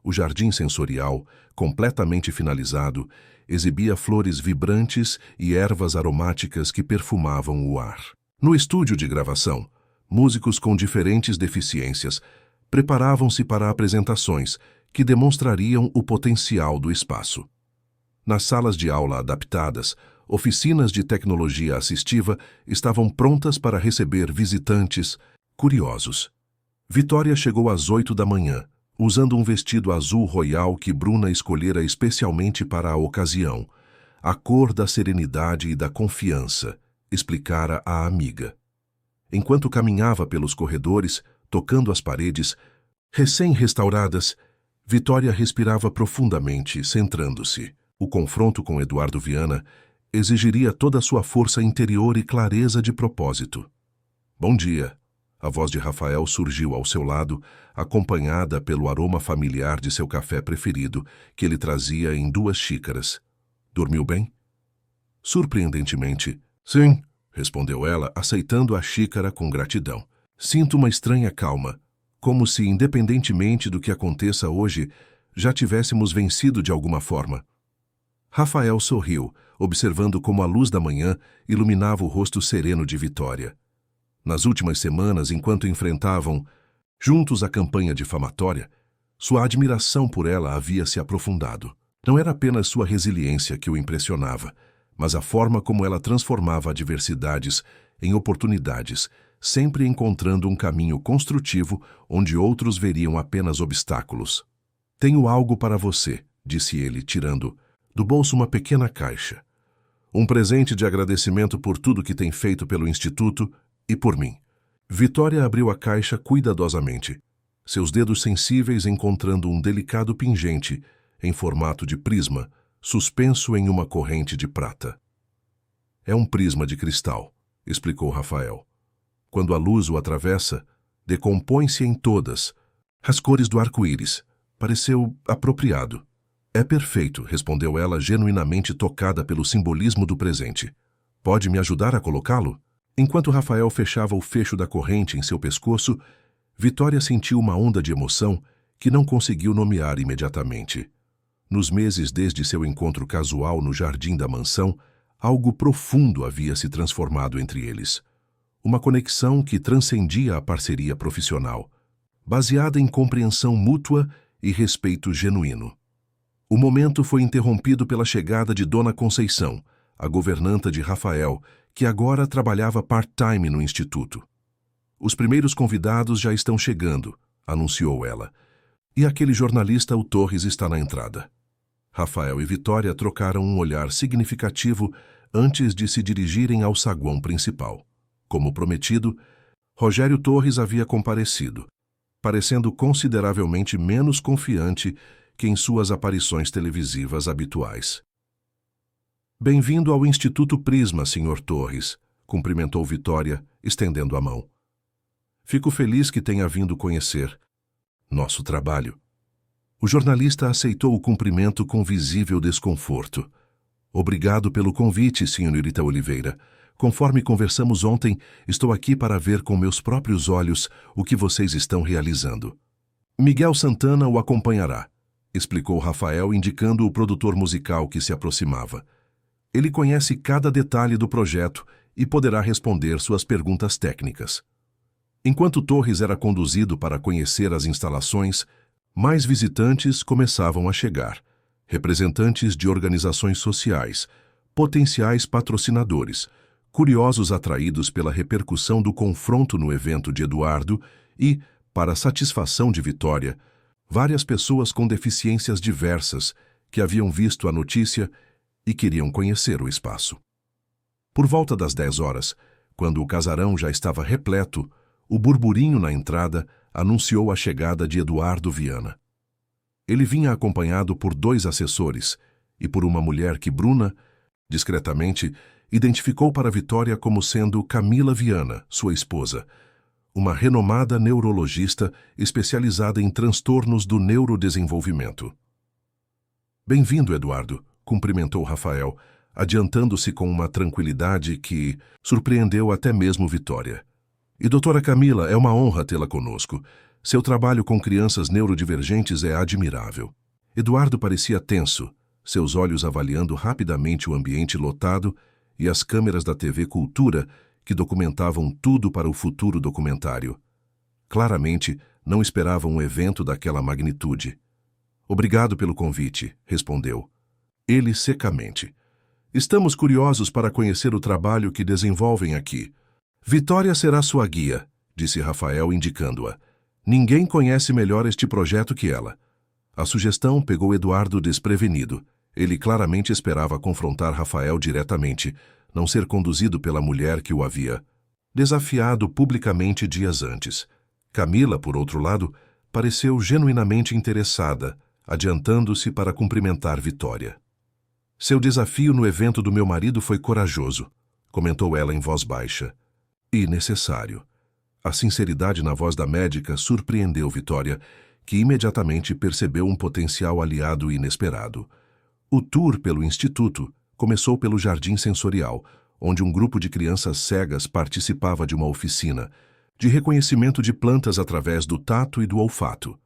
O jardim sensorial, completamente finalizado, exibia flores vibrantes e ervas aromáticas que perfumavam o ar. No estúdio de gravação, músicos com diferentes deficiências preparavam-se para apresentações que demonstrariam o potencial do espaço. Nas salas de aula adaptadas, oficinas de tecnologia assistiva estavam prontas para receber visitantes curiosos. Vitória chegou às 8 da manhã, usando um vestido azul royal que Bruna escolhera especialmente para a ocasião, a cor da serenidade e da confiança, explicara a amiga. Enquanto caminhava pelos corredores, tocando as paredes, recém-restauradas, Vitória respirava profundamente, centrando-se. O confronto com Eduardo Viana exigiria toda a sua força interior e clareza de propósito. Bom dia. A voz de Rafael surgiu ao seu lado, acompanhada pelo aroma familiar de seu café preferido, que ele trazia em 2 xícaras. Dormiu bem? Surpreendentemente, sim, respondeu ela, aceitando a xícara com gratidão. Sinto uma estranha calma, como se, independentemente do que aconteça hoje, já tivéssemos vencido de alguma forma. Rafael sorriu, observando como a luz da manhã iluminava o rosto sereno de Vitória. Nas últimas semanas, enquanto enfrentavam juntos a campanha difamatória, sua admiração por ela havia se aprofundado. Não era apenas sua resiliência que o impressionava, mas a forma como ela transformava adversidades em oportunidades, sempre encontrando um caminho construtivo onde outros veriam apenas obstáculos. Tenho algo para você, disse ele, tirando do bolso uma pequena caixa. Um presente de agradecimento por tudo que tem feito pelo Instituto e por mim. Vitória abriu a caixa cuidadosamente, seus dedos sensíveis encontrando um delicado pingente em formato de prisma, suspenso em uma corrente de prata. É um prisma de cristal, explicou Rafael. Quando a luz o atravessa, decompõe-se em todas as cores do arco-íris, Pareceu apropriado. É perfeito, respondeu ela, genuinamente tocada pelo simbolismo do presente. Pode me ajudar a colocá-lo? Enquanto Rafael fechava o fecho da corrente em seu pescoço, Vitória sentiu uma onda de emoção que não conseguiu nomear imediatamente. Nos meses desde seu encontro casual no jardim da mansão, algo profundo havia se transformado entre eles. Uma conexão que transcendia a parceria profissional, baseada em compreensão mútua e respeito genuíno. O momento foi interrompido pela chegada de Dona Conceição, a governanta de Rafael, que agora trabalhava part-time no instituto. Os primeiros convidados já estão chegando, anunciou ela. E aquele jornalista, o Torres, está na entrada. Rafael e Vitória trocaram um olhar significativo antes de se dirigirem ao saguão principal. Como prometido, Rogério Torres havia comparecido, parecendo consideravelmente menos confiante que em suas aparições televisivas habituais. Bem-vindo ao Instituto Prisma, Sr. Torres, cumprimentou Vitória, estendendo a mão. Fico feliz que tenha vindo conhecer nosso trabalho. O jornalista aceitou o cumprimento com visível desconforto. Obrigado pelo convite, Sr. Oliveira. Conforme conversamos ontem, estou aqui para ver com meus próprios olhos o que vocês estão realizando. Miguel Santana o acompanhará, explicou Rafael, indicando o produtor musical que se aproximava. Ele conhece cada detalhe do projeto e poderá responder suas perguntas técnicas. Enquanto Torres era conduzido para conhecer as instalações, mais visitantes começavam a chegar, representantes de organizações sociais, potenciais patrocinadores, curiosos atraídos pela repercussão do confronto no evento de Eduardo e, para satisfação de Vitória, várias pessoas com deficiências diversas que haviam visto a notícia e queriam conhecer o espaço. Por volta das 10 horas, quando o casarão já estava repleto, o burburinho na entrada anunciou a chegada de Eduardo Viana. Ele vinha acompanhado por 2 assessores e por uma mulher que Bruna, discretamente, identificou para Vitória como sendo Camila Viana, sua esposa, uma renomada neurologista especializada em transtornos do neurodesenvolvimento. Bem-vindo, Eduardo, cumprimentou Rafael, adiantando-se com uma tranquilidade que surpreendeu até mesmo Vitória. E doutora Camila, é uma honra tê-la conosco. Seu trabalho com crianças neurodivergentes é admirável. Eduardo parecia tenso, seus olhos avaliando rapidamente o ambiente lotado e as câmeras da TV Cultura que documentavam tudo para o futuro documentário. Claramente, não esperava um evento daquela magnitude. Obrigado pelo convite, respondeu. Ele secamente. Estamos curiosos para conhecer o trabalho que desenvolvem aqui. Vitória será sua guia, disse Rafael, indicando-a. Ninguém conhece melhor este projeto que ela. A sugestão pegou Eduardo desprevenido. Ele claramente esperava confrontar Rafael diretamente, não ser conduzido pela mulher que o havia desafiado publicamente dias antes. Camila, por outro lado, pareceu genuinamente interessada, adiantando-se para cumprimentar Vitória. Seu desafio no evento do meu marido foi corajoso, comentou ela em voz baixa. E necessário. A sinceridade na voz da médica surpreendeu Vitória, que imediatamente percebeu um potencial aliado inesperado. O tour pelo Instituto começou pelo Jardim Sensorial, onde um grupo de crianças cegas participava de uma oficina de reconhecimento de plantas através do tato e do olfato.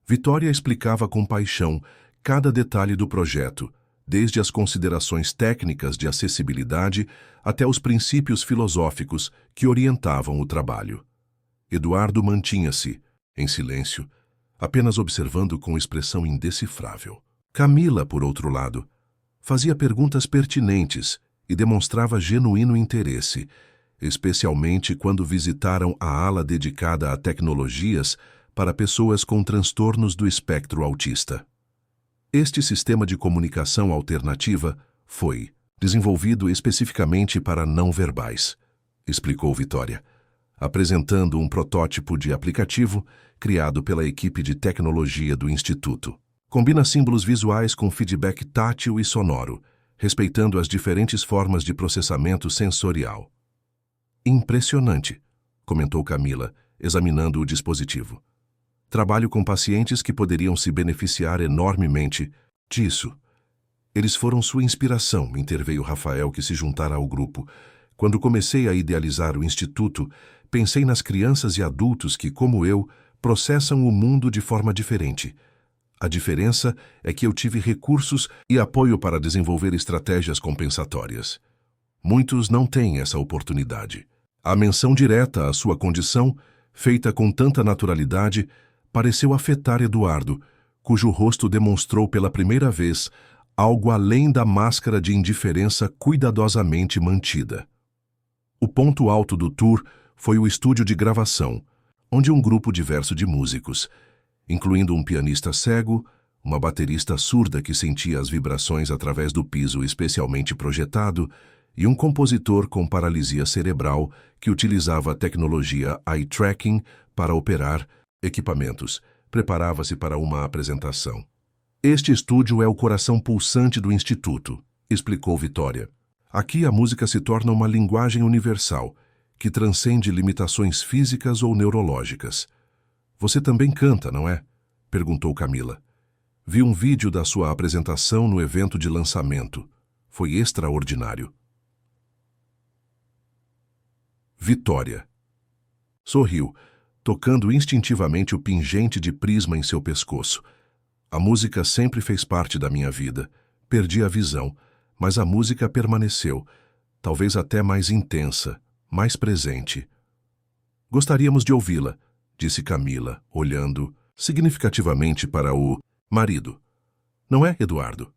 Vitória explicava com paixão cada detalhe do projeto, desde as considerações técnicas de acessibilidade até os princípios filosóficos que orientavam o trabalho. Eduardo mantinha-se, em silêncio, apenas observando com expressão indecifrável. Camila, por outro lado, fazia perguntas pertinentes e demonstrava genuíno interesse, especialmente quando visitaram a ala dedicada a tecnologias para pessoas com transtornos do espectro autista. Este sistema de comunicação alternativa foi desenvolvido especificamente para não-verbais, explicou Vitória, apresentando um protótipo de aplicativo criado pela equipe de tecnologia do Instituto. Combina símbolos visuais com feedback tátil e sonoro, respeitando as diferentes formas de processamento sensorial. Impressionante, comentou Camila, examinando o dispositivo. Trabalho com pacientes que poderiam se beneficiar enormemente disso. Eles foram sua inspiração, interveio Rafael, que se juntara ao grupo. Quando comecei a idealizar o Instituto, pensei nas crianças e adultos que, como eu, processam o mundo de forma diferente. A diferença é que eu tive recursos e apoio para desenvolver estratégias compensatórias. Muitos não têm essa oportunidade. A menção direta à sua condição, feita com tanta naturalidade, pareceu afetar Eduardo, cujo rosto demonstrou pela primeira vez algo além da máscara de indiferença cuidadosamente mantida. O ponto alto do tour foi o estúdio de gravação, onde um grupo diverso de músicos, incluindo um pianista cego, uma baterista surda que sentia as vibrações através do piso especialmente projetado, e um compositor com paralisia cerebral que utilizava a tecnologia eye tracking para operar equipamentos, preparava-se para uma apresentação. Este estúdio é o coração pulsante do Instituto, explicou Vitória. Aqui a música se torna uma linguagem universal, que transcende limitações físicas ou neurológicas. Você também canta, não é? Perguntou Camila. Vi um vídeo da sua apresentação no evento de lançamento. Foi extraordinário. Vitória. Sorriu, tocando instintivamente o pingente de prisma em seu pescoço. A música sempre fez parte da minha vida. Perdi a visão, mas a música permaneceu, talvez até mais intensa, mais presente. Gostaríamos de ouvi-la, disse Camila, olhando significativamente para o marido. Não é, Eduardo?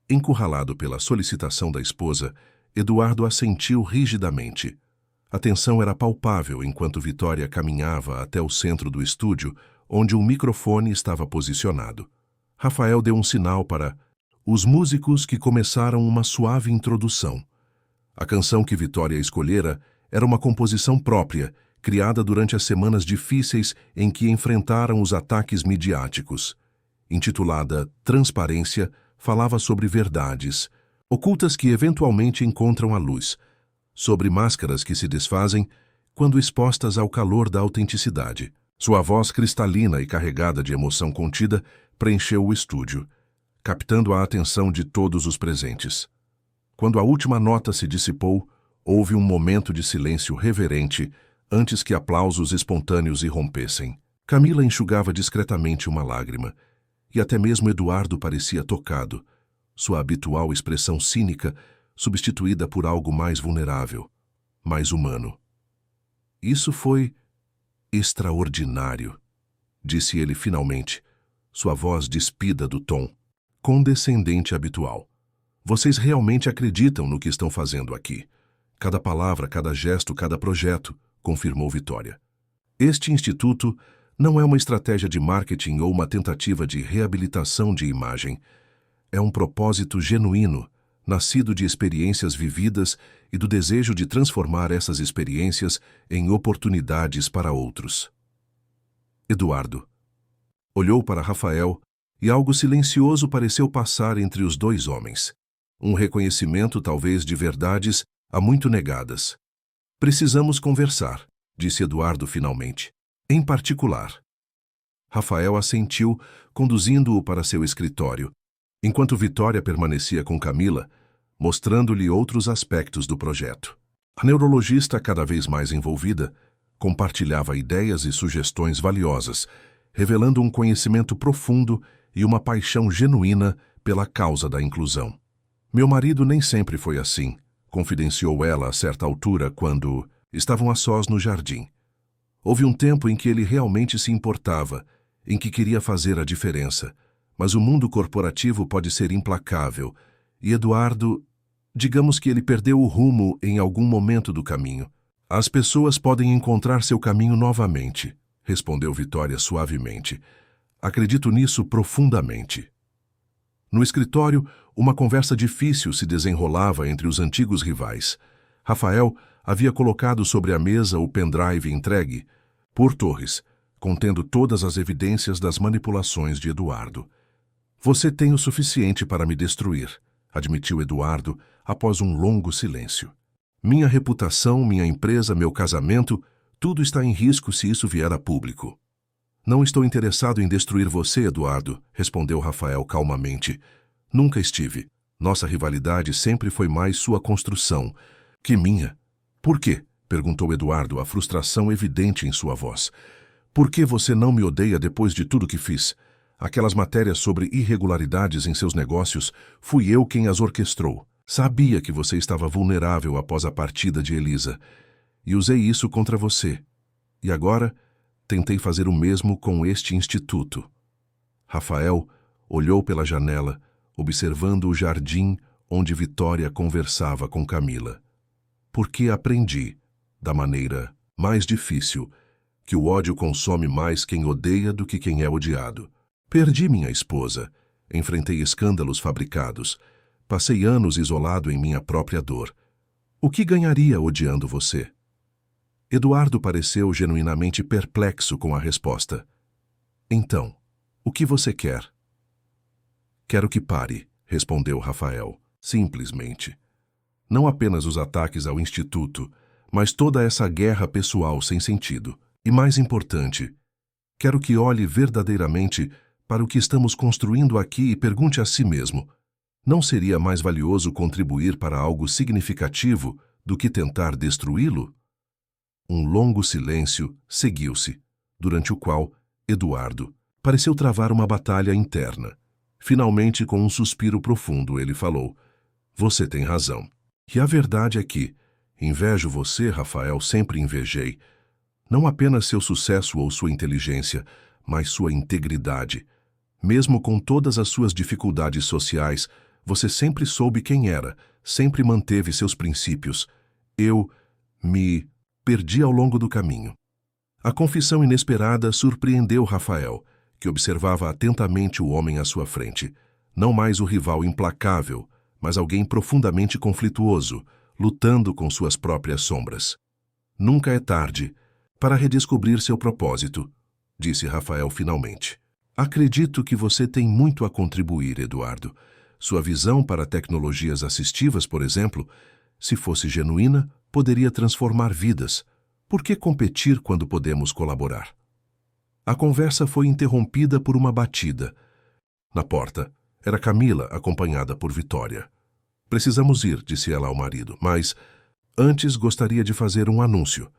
Encurralado pela solicitação da esposa, Eduardo assentiu rigidamente. A tensão era palpável enquanto Vitória caminhava até o centro do estúdio, onde um microfone estava posicionado. Rafael deu um sinal para os músicos que começaram uma suave introdução. A canção que Vitória escolhera era uma composição própria, criada durante as semanas difíceis em que enfrentaram os ataques midiáticos. Intitulada Transparência, falava sobre verdades, ocultas que eventualmente encontram a luz, sobre máscaras que se desfazem quando expostas ao calor da autenticidade. Sua voz cristalina e carregada de emoção contida preencheu o estúdio, captando a atenção de todos os presentes. Quando a última nota se dissipou, houve um momento de silêncio reverente antes que aplausos espontâneos irrompessem. Camila enxugava discretamente uma lágrima, e até mesmo Eduardo parecia tocado, sua habitual expressão cínica substituída por algo mais vulnerável, mais humano. Isso foi extraordinário, disse ele finalmente, sua voz despida do tom condescendente habitual. Vocês realmente acreditam no que estão fazendo aqui. Cada palavra, cada gesto, cada projeto, confirmou Vitória. Este instituto não é uma estratégia de marketing ou uma tentativa de reabilitação de imagem. É um propósito genuíno, nascido de experiências vividas e do desejo de transformar essas experiências em oportunidades para outros. Eduardo olhou para Rafael e algo silencioso pareceu passar entre os dois homens. Um reconhecimento, talvez, de verdades há muito negadas. Precisamos conversar, disse Eduardo finalmente. Em particular. Rafael assentiu, conduzindo-o para seu escritório, enquanto Vitória permanecia com Camila, mostrando-lhe outros aspectos do projeto. A neurologista, cada vez mais envolvida, compartilhava ideias e sugestões valiosas, revelando um conhecimento profundo e uma paixão genuína pela causa da inclusão. Meu marido nem sempre foi assim, confidenciou ela a certa altura quando estavam a sós no jardim. Houve um tempo em que ele realmente se importava, em que queria fazer a diferença, mas o mundo corporativo pode ser implacável, e Eduardo, digamos que ele perdeu o rumo em algum momento do caminho. As pessoas podem encontrar seu caminho novamente, respondeu Vitória suavemente. Acredito nisso profundamente. No escritório, uma conversa difícil se desenrolava entre os antigos rivais. Rafael havia colocado sobre a mesa o pendrive entregue por Torres, contendo todas as evidências das manipulações de Eduardo. Você tem o suficiente para me destruir, admitiu Eduardo após um longo silêncio. Minha reputação, minha empresa, meu casamento, tudo está em risco se isso vier a público. Não estou interessado em destruir você, Eduardo, respondeu Rafael calmamente. Nunca estive. Nossa rivalidade sempre foi mais sua construção que minha. Por quê? Perguntou Eduardo, a frustração evidente em sua voz. Por que você não me odeia depois de tudo que fiz? Aquelas matérias sobre irregularidades em seus negócios, fui eu quem as orquestrou. Sabia que você estava vulnerável após a partida de Elisa. E usei isso contra você. E agora, tentei fazer o mesmo com este instituto. Rafael olhou pela janela, observando o jardim onde Vitória conversava com Camila. Porque aprendi, da maneira mais difícil, que o ódio consome mais quem odeia do que quem é odiado. Perdi minha esposa, enfrentei escândalos fabricados, passei anos isolado em minha própria dor. O que ganharia odiando você? Eduardo pareceu genuinamente perplexo com a resposta. Então, o que você quer? Quero que pare, respondeu Rafael, simplesmente. Não apenas os ataques ao Instituto, mas toda essa guerra pessoal sem sentido. E mais importante, quero que olhe verdadeiramente para o que estamos construindo aqui e pergunte a si mesmo: não seria mais valioso contribuir para algo significativo do que tentar destruí-lo? Um longo silêncio seguiu-se, durante o qual Eduardo pareceu travar uma batalha interna. Finalmente, com um suspiro profundo, ele falou: você tem razão. E a verdade é que invejo você, Rafael, sempre invejei. Não apenas seu sucesso ou sua inteligência, mas sua integridade. Mesmo com todas as suas dificuldades sociais, você sempre soube quem era, sempre manteve seus princípios. Eu me perdi ao longo do caminho. A confissão inesperada surpreendeu Rafael, que observava atentamente o homem à sua frente. Não mais o rival implacável, mas alguém profundamente conflituoso, lutando com suas próprias sombras. Nunca é tarde para redescobrir seu propósito, disse Rafael finalmente. Acredito que você tem muito a contribuir, Eduardo. Sua visão para tecnologias assistivas, por exemplo, se fosse genuína, poderia transformar vidas. Por que competir quando podemos colaborar? A conversa foi interrompida por uma batida. Na porta, era Camila, acompanhada por Vitória. Precisamos ir, disse ela ao marido, mas antes gostaria de fazer um anúncio.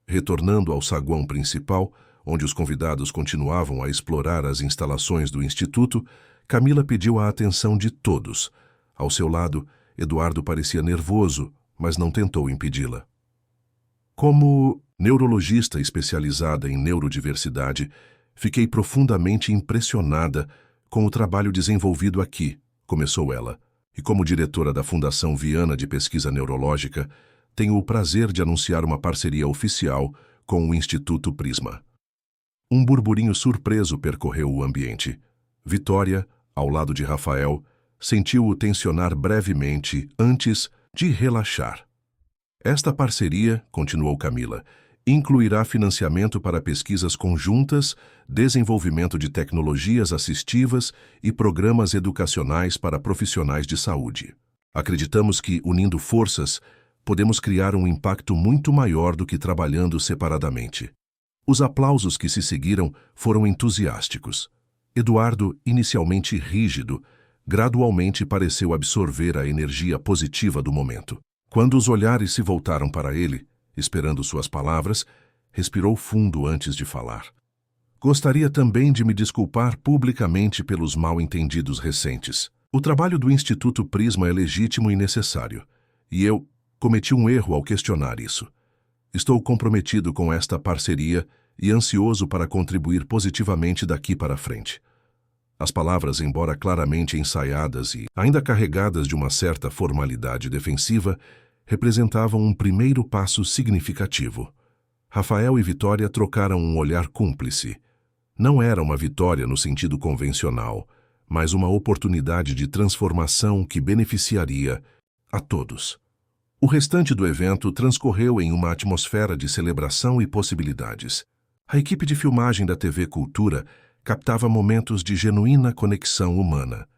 Retornando ao saguão principal, onde os convidados continuavam a explorar as instalações do Instituto, Camila pediu a atenção de todos. Ao seu lado, Eduardo parecia nervoso, mas não tentou impedi-la. Como neurologista especializada em neurodiversidade, fiquei profundamente impressionada com o trabalho desenvolvido aqui, começou ela. E como diretora da Fundação Viana de Pesquisa Neurológica, tenho o prazer de anunciar uma parceria oficial com o Instituto Prisma. Um burburinho surpreso percorreu o ambiente. Vitória, ao lado de Rafael, sentiu-o tensionar brevemente antes de relaxar. Esta parceria, continuou Camila, incluirá financiamento para pesquisas conjuntas, desenvolvimento de tecnologias assistivas e programas educacionais para profissionais de saúde. Acreditamos que, unindo forças, podemos criar um impacto muito maior do que trabalhando separadamente. Os aplausos que se seguiram foram entusiásticos. Eduardo, inicialmente rígido, gradualmente pareceu absorver a energia positiva do momento. Quando os olhares se voltaram para ele, esperando suas palavras, respirou fundo antes de falar. Gostaria também de me desculpar publicamente pelos mal-entendidos recentes. O trabalho do Instituto Prisma é legítimo e necessário, e eu cometi um erro ao questionar isso. Estou comprometido com esta parceria e ansioso para contribuir positivamente daqui para frente. As palavras, embora claramente ensaiadas e ainda carregadas de uma certa formalidade defensiva, representavam um primeiro passo significativo. Rafael e Vitória trocaram um olhar cúmplice. Não era uma vitória no sentido convencional, mas uma oportunidade de transformação que beneficiaria a todos. O restante do evento transcorreu em uma atmosfera de celebração e possibilidades. A equipe de filmagem da TV Cultura captava momentos de genuína conexão humana.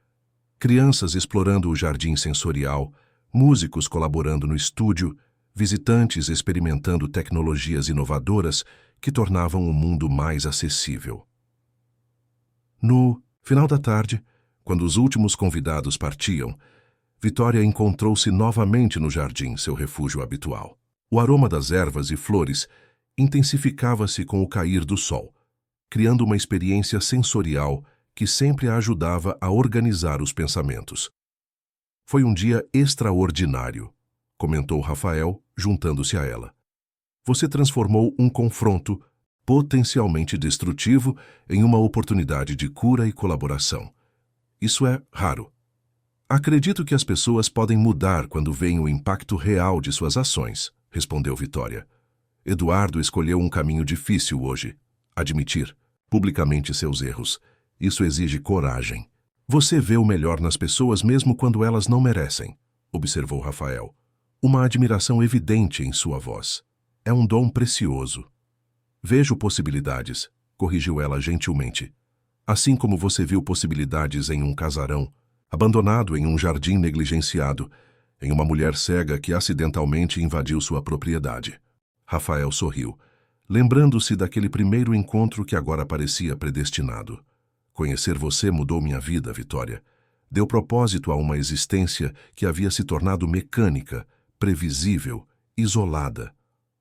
Crianças explorando o jardim sensorial, músicos colaborando no estúdio, visitantes experimentando tecnologias inovadoras que tornavam o mundo mais acessível. No final da tarde, quando os últimos convidados partiam, Vitória encontrou-se novamente no jardim, seu refúgio habitual. O aroma das ervas e flores intensificava-se com o cair do sol, criando uma experiência sensorial que sempre a ajudava a organizar os pensamentos. Foi um dia extraordinário, comentou Rafael, juntando-se a ela. Você transformou um confronto potencialmente destrutivo em uma oportunidade de cura e colaboração. Isso é raro. Acredito que as pessoas podem mudar quando veem o impacto real de suas ações, respondeu Vitória. Eduardo escolheu um caminho difícil hoje. Admitir publicamente seus erros. Isso exige coragem. Você vê o melhor nas pessoas mesmo quando elas não merecem, observou Rafael. Uma admiração evidente em sua voz. É um dom precioso. Vejo possibilidades, corrigiu ela gentilmente. Assim como você viu possibilidades em um casarão, abandonado em um jardim negligenciado, em uma mulher cega que acidentalmente invadiu sua propriedade. Rafael sorriu, lembrando-se daquele primeiro encontro que agora parecia predestinado. Conhecer você mudou minha vida, Vitória. Deu propósito a uma existência que havia se tornado mecânica, previsível, isolada.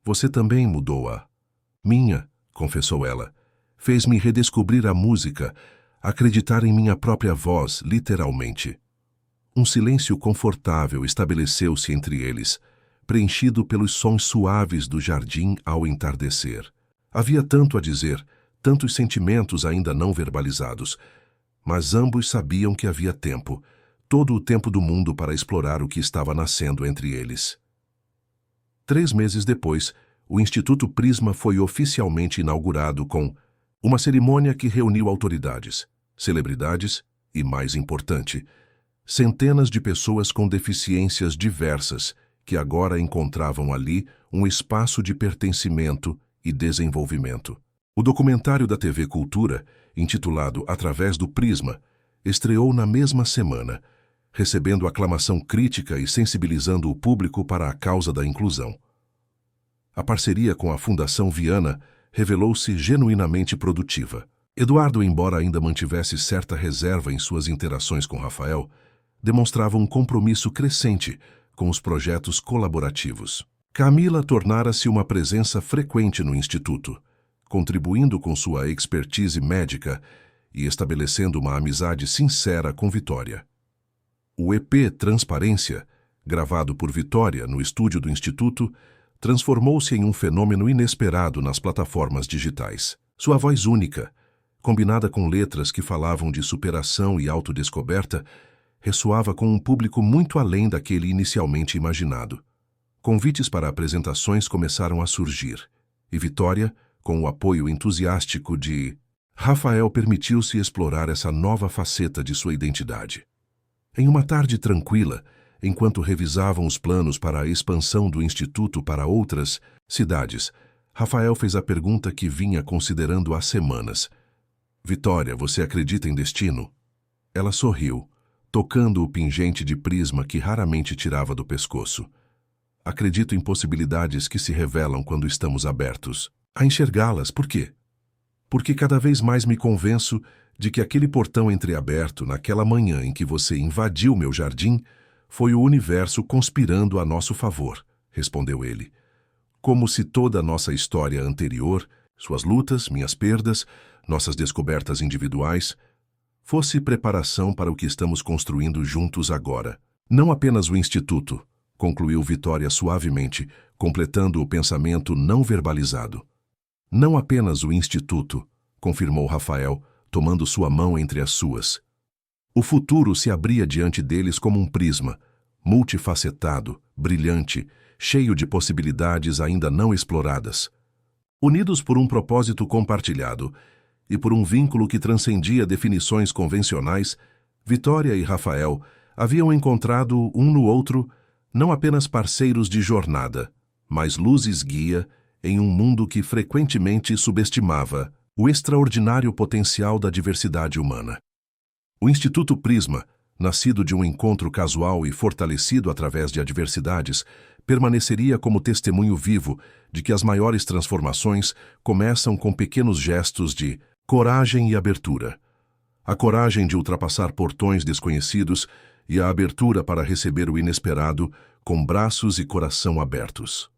Você também mudou-a. Minha, confessou ela, fez-me redescobrir a música, acreditar em minha própria voz, literalmente. Um silêncio confortável estabeleceu-se entre eles, preenchido pelos sons suaves do jardim ao entardecer. Havia tanto a dizer, tantos sentimentos ainda não verbalizados, mas ambos sabiam que havia tempo, todo o tempo do mundo para explorar o que estava nascendo entre eles. 3 meses depois, o Instituto Prisma foi oficialmente inaugurado com uma cerimônia que reuniu autoridades, celebridades e, mais importante, centenas de pessoas com deficiências diversas que agora encontravam ali um espaço de pertencimento e desenvolvimento. O documentário da TV Cultura, intitulado Através do Prisma, estreou na mesma semana, recebendo aclamação crítica e sensibilizando o público para a causa da inclusão. A parceria com a Fundação Viana revelou-se genuinamente produtiva. Eduardo, embora ainda mantivesse certa reserva em suas interações com Rafael, demonstrava um compromisso crescente com os projetos colaborativos. Camila tornara-se uma presença frequente no Instituto, contribuindo com sua expertise médica e estabelecendo uma amizade sincera com Vitória. O EP Transparência, gravado por Vitória no estúdio do Instituto, transformou-se em um fenômeno inesperado nas plataformas digitais. Sua voz única, combinada com letras que falavam de superação e autodescoberta, ressoava com um público muito além daquele inicialmente imaginado. Convites para apresentações começaram a surgir, e Vitória, com o apoio entusiástico de Rafael, permitiu-se explorar essa nova faceta de sua identidade. Em uma tarde tranquila, enquanto revisavam os planos para a expansão do Instituto para outras cidades, Rafael fez a pergunta que vinha considerando há semanas. Vitória, você acredita em destino? Ela sorriu, tocando o pingente de prisma que raramente tirava do pescoço. Acredito em possibilidades que se revelam quando estamos abertos a enxergá-las. Por quê? Porque cada vez mais me convenço de que aquele portão entreaberto naquela manhã em que você invadiu meu jardim foi o universo conspirando a nosso favor, respondeu ele. Como se toda a nossa história anterior, suas lutas, minhas perdas, nossas descobertas individuais, fosse preparação para o que estamos construindo juntos agora. Não apenas o Instituto, concluiu Vitória suavemente, completando o pensamento não verbalizado. Não apenas o Instituto, confirmou Rafael, tomando sua mão entre as suas. O futuro se abria diante deles como um prisma, multifacetado, brilhante, cheio de possibilidades ainda não exploradas. Unidos por um propósito compartilhado e por um vínculo que transcendia definições convencionais, Vitória e Rafael haviam encontrado um no outro não apenas parceiros de jornada, mas luzes guia em um mundo que frequentemente subestimava o extraordinário potencial da diversidade humana. O Instituto Prisma, nascido de um encontro casual e fortalecido através de adversidades, permaneceria como testemunho vivo de que as maiores transformações começam com pequenos gestos de coragem e abertura. a coragem de ultrapassar portões desconhecidos e a abertura para receber o inesperado com braços e coração abertos.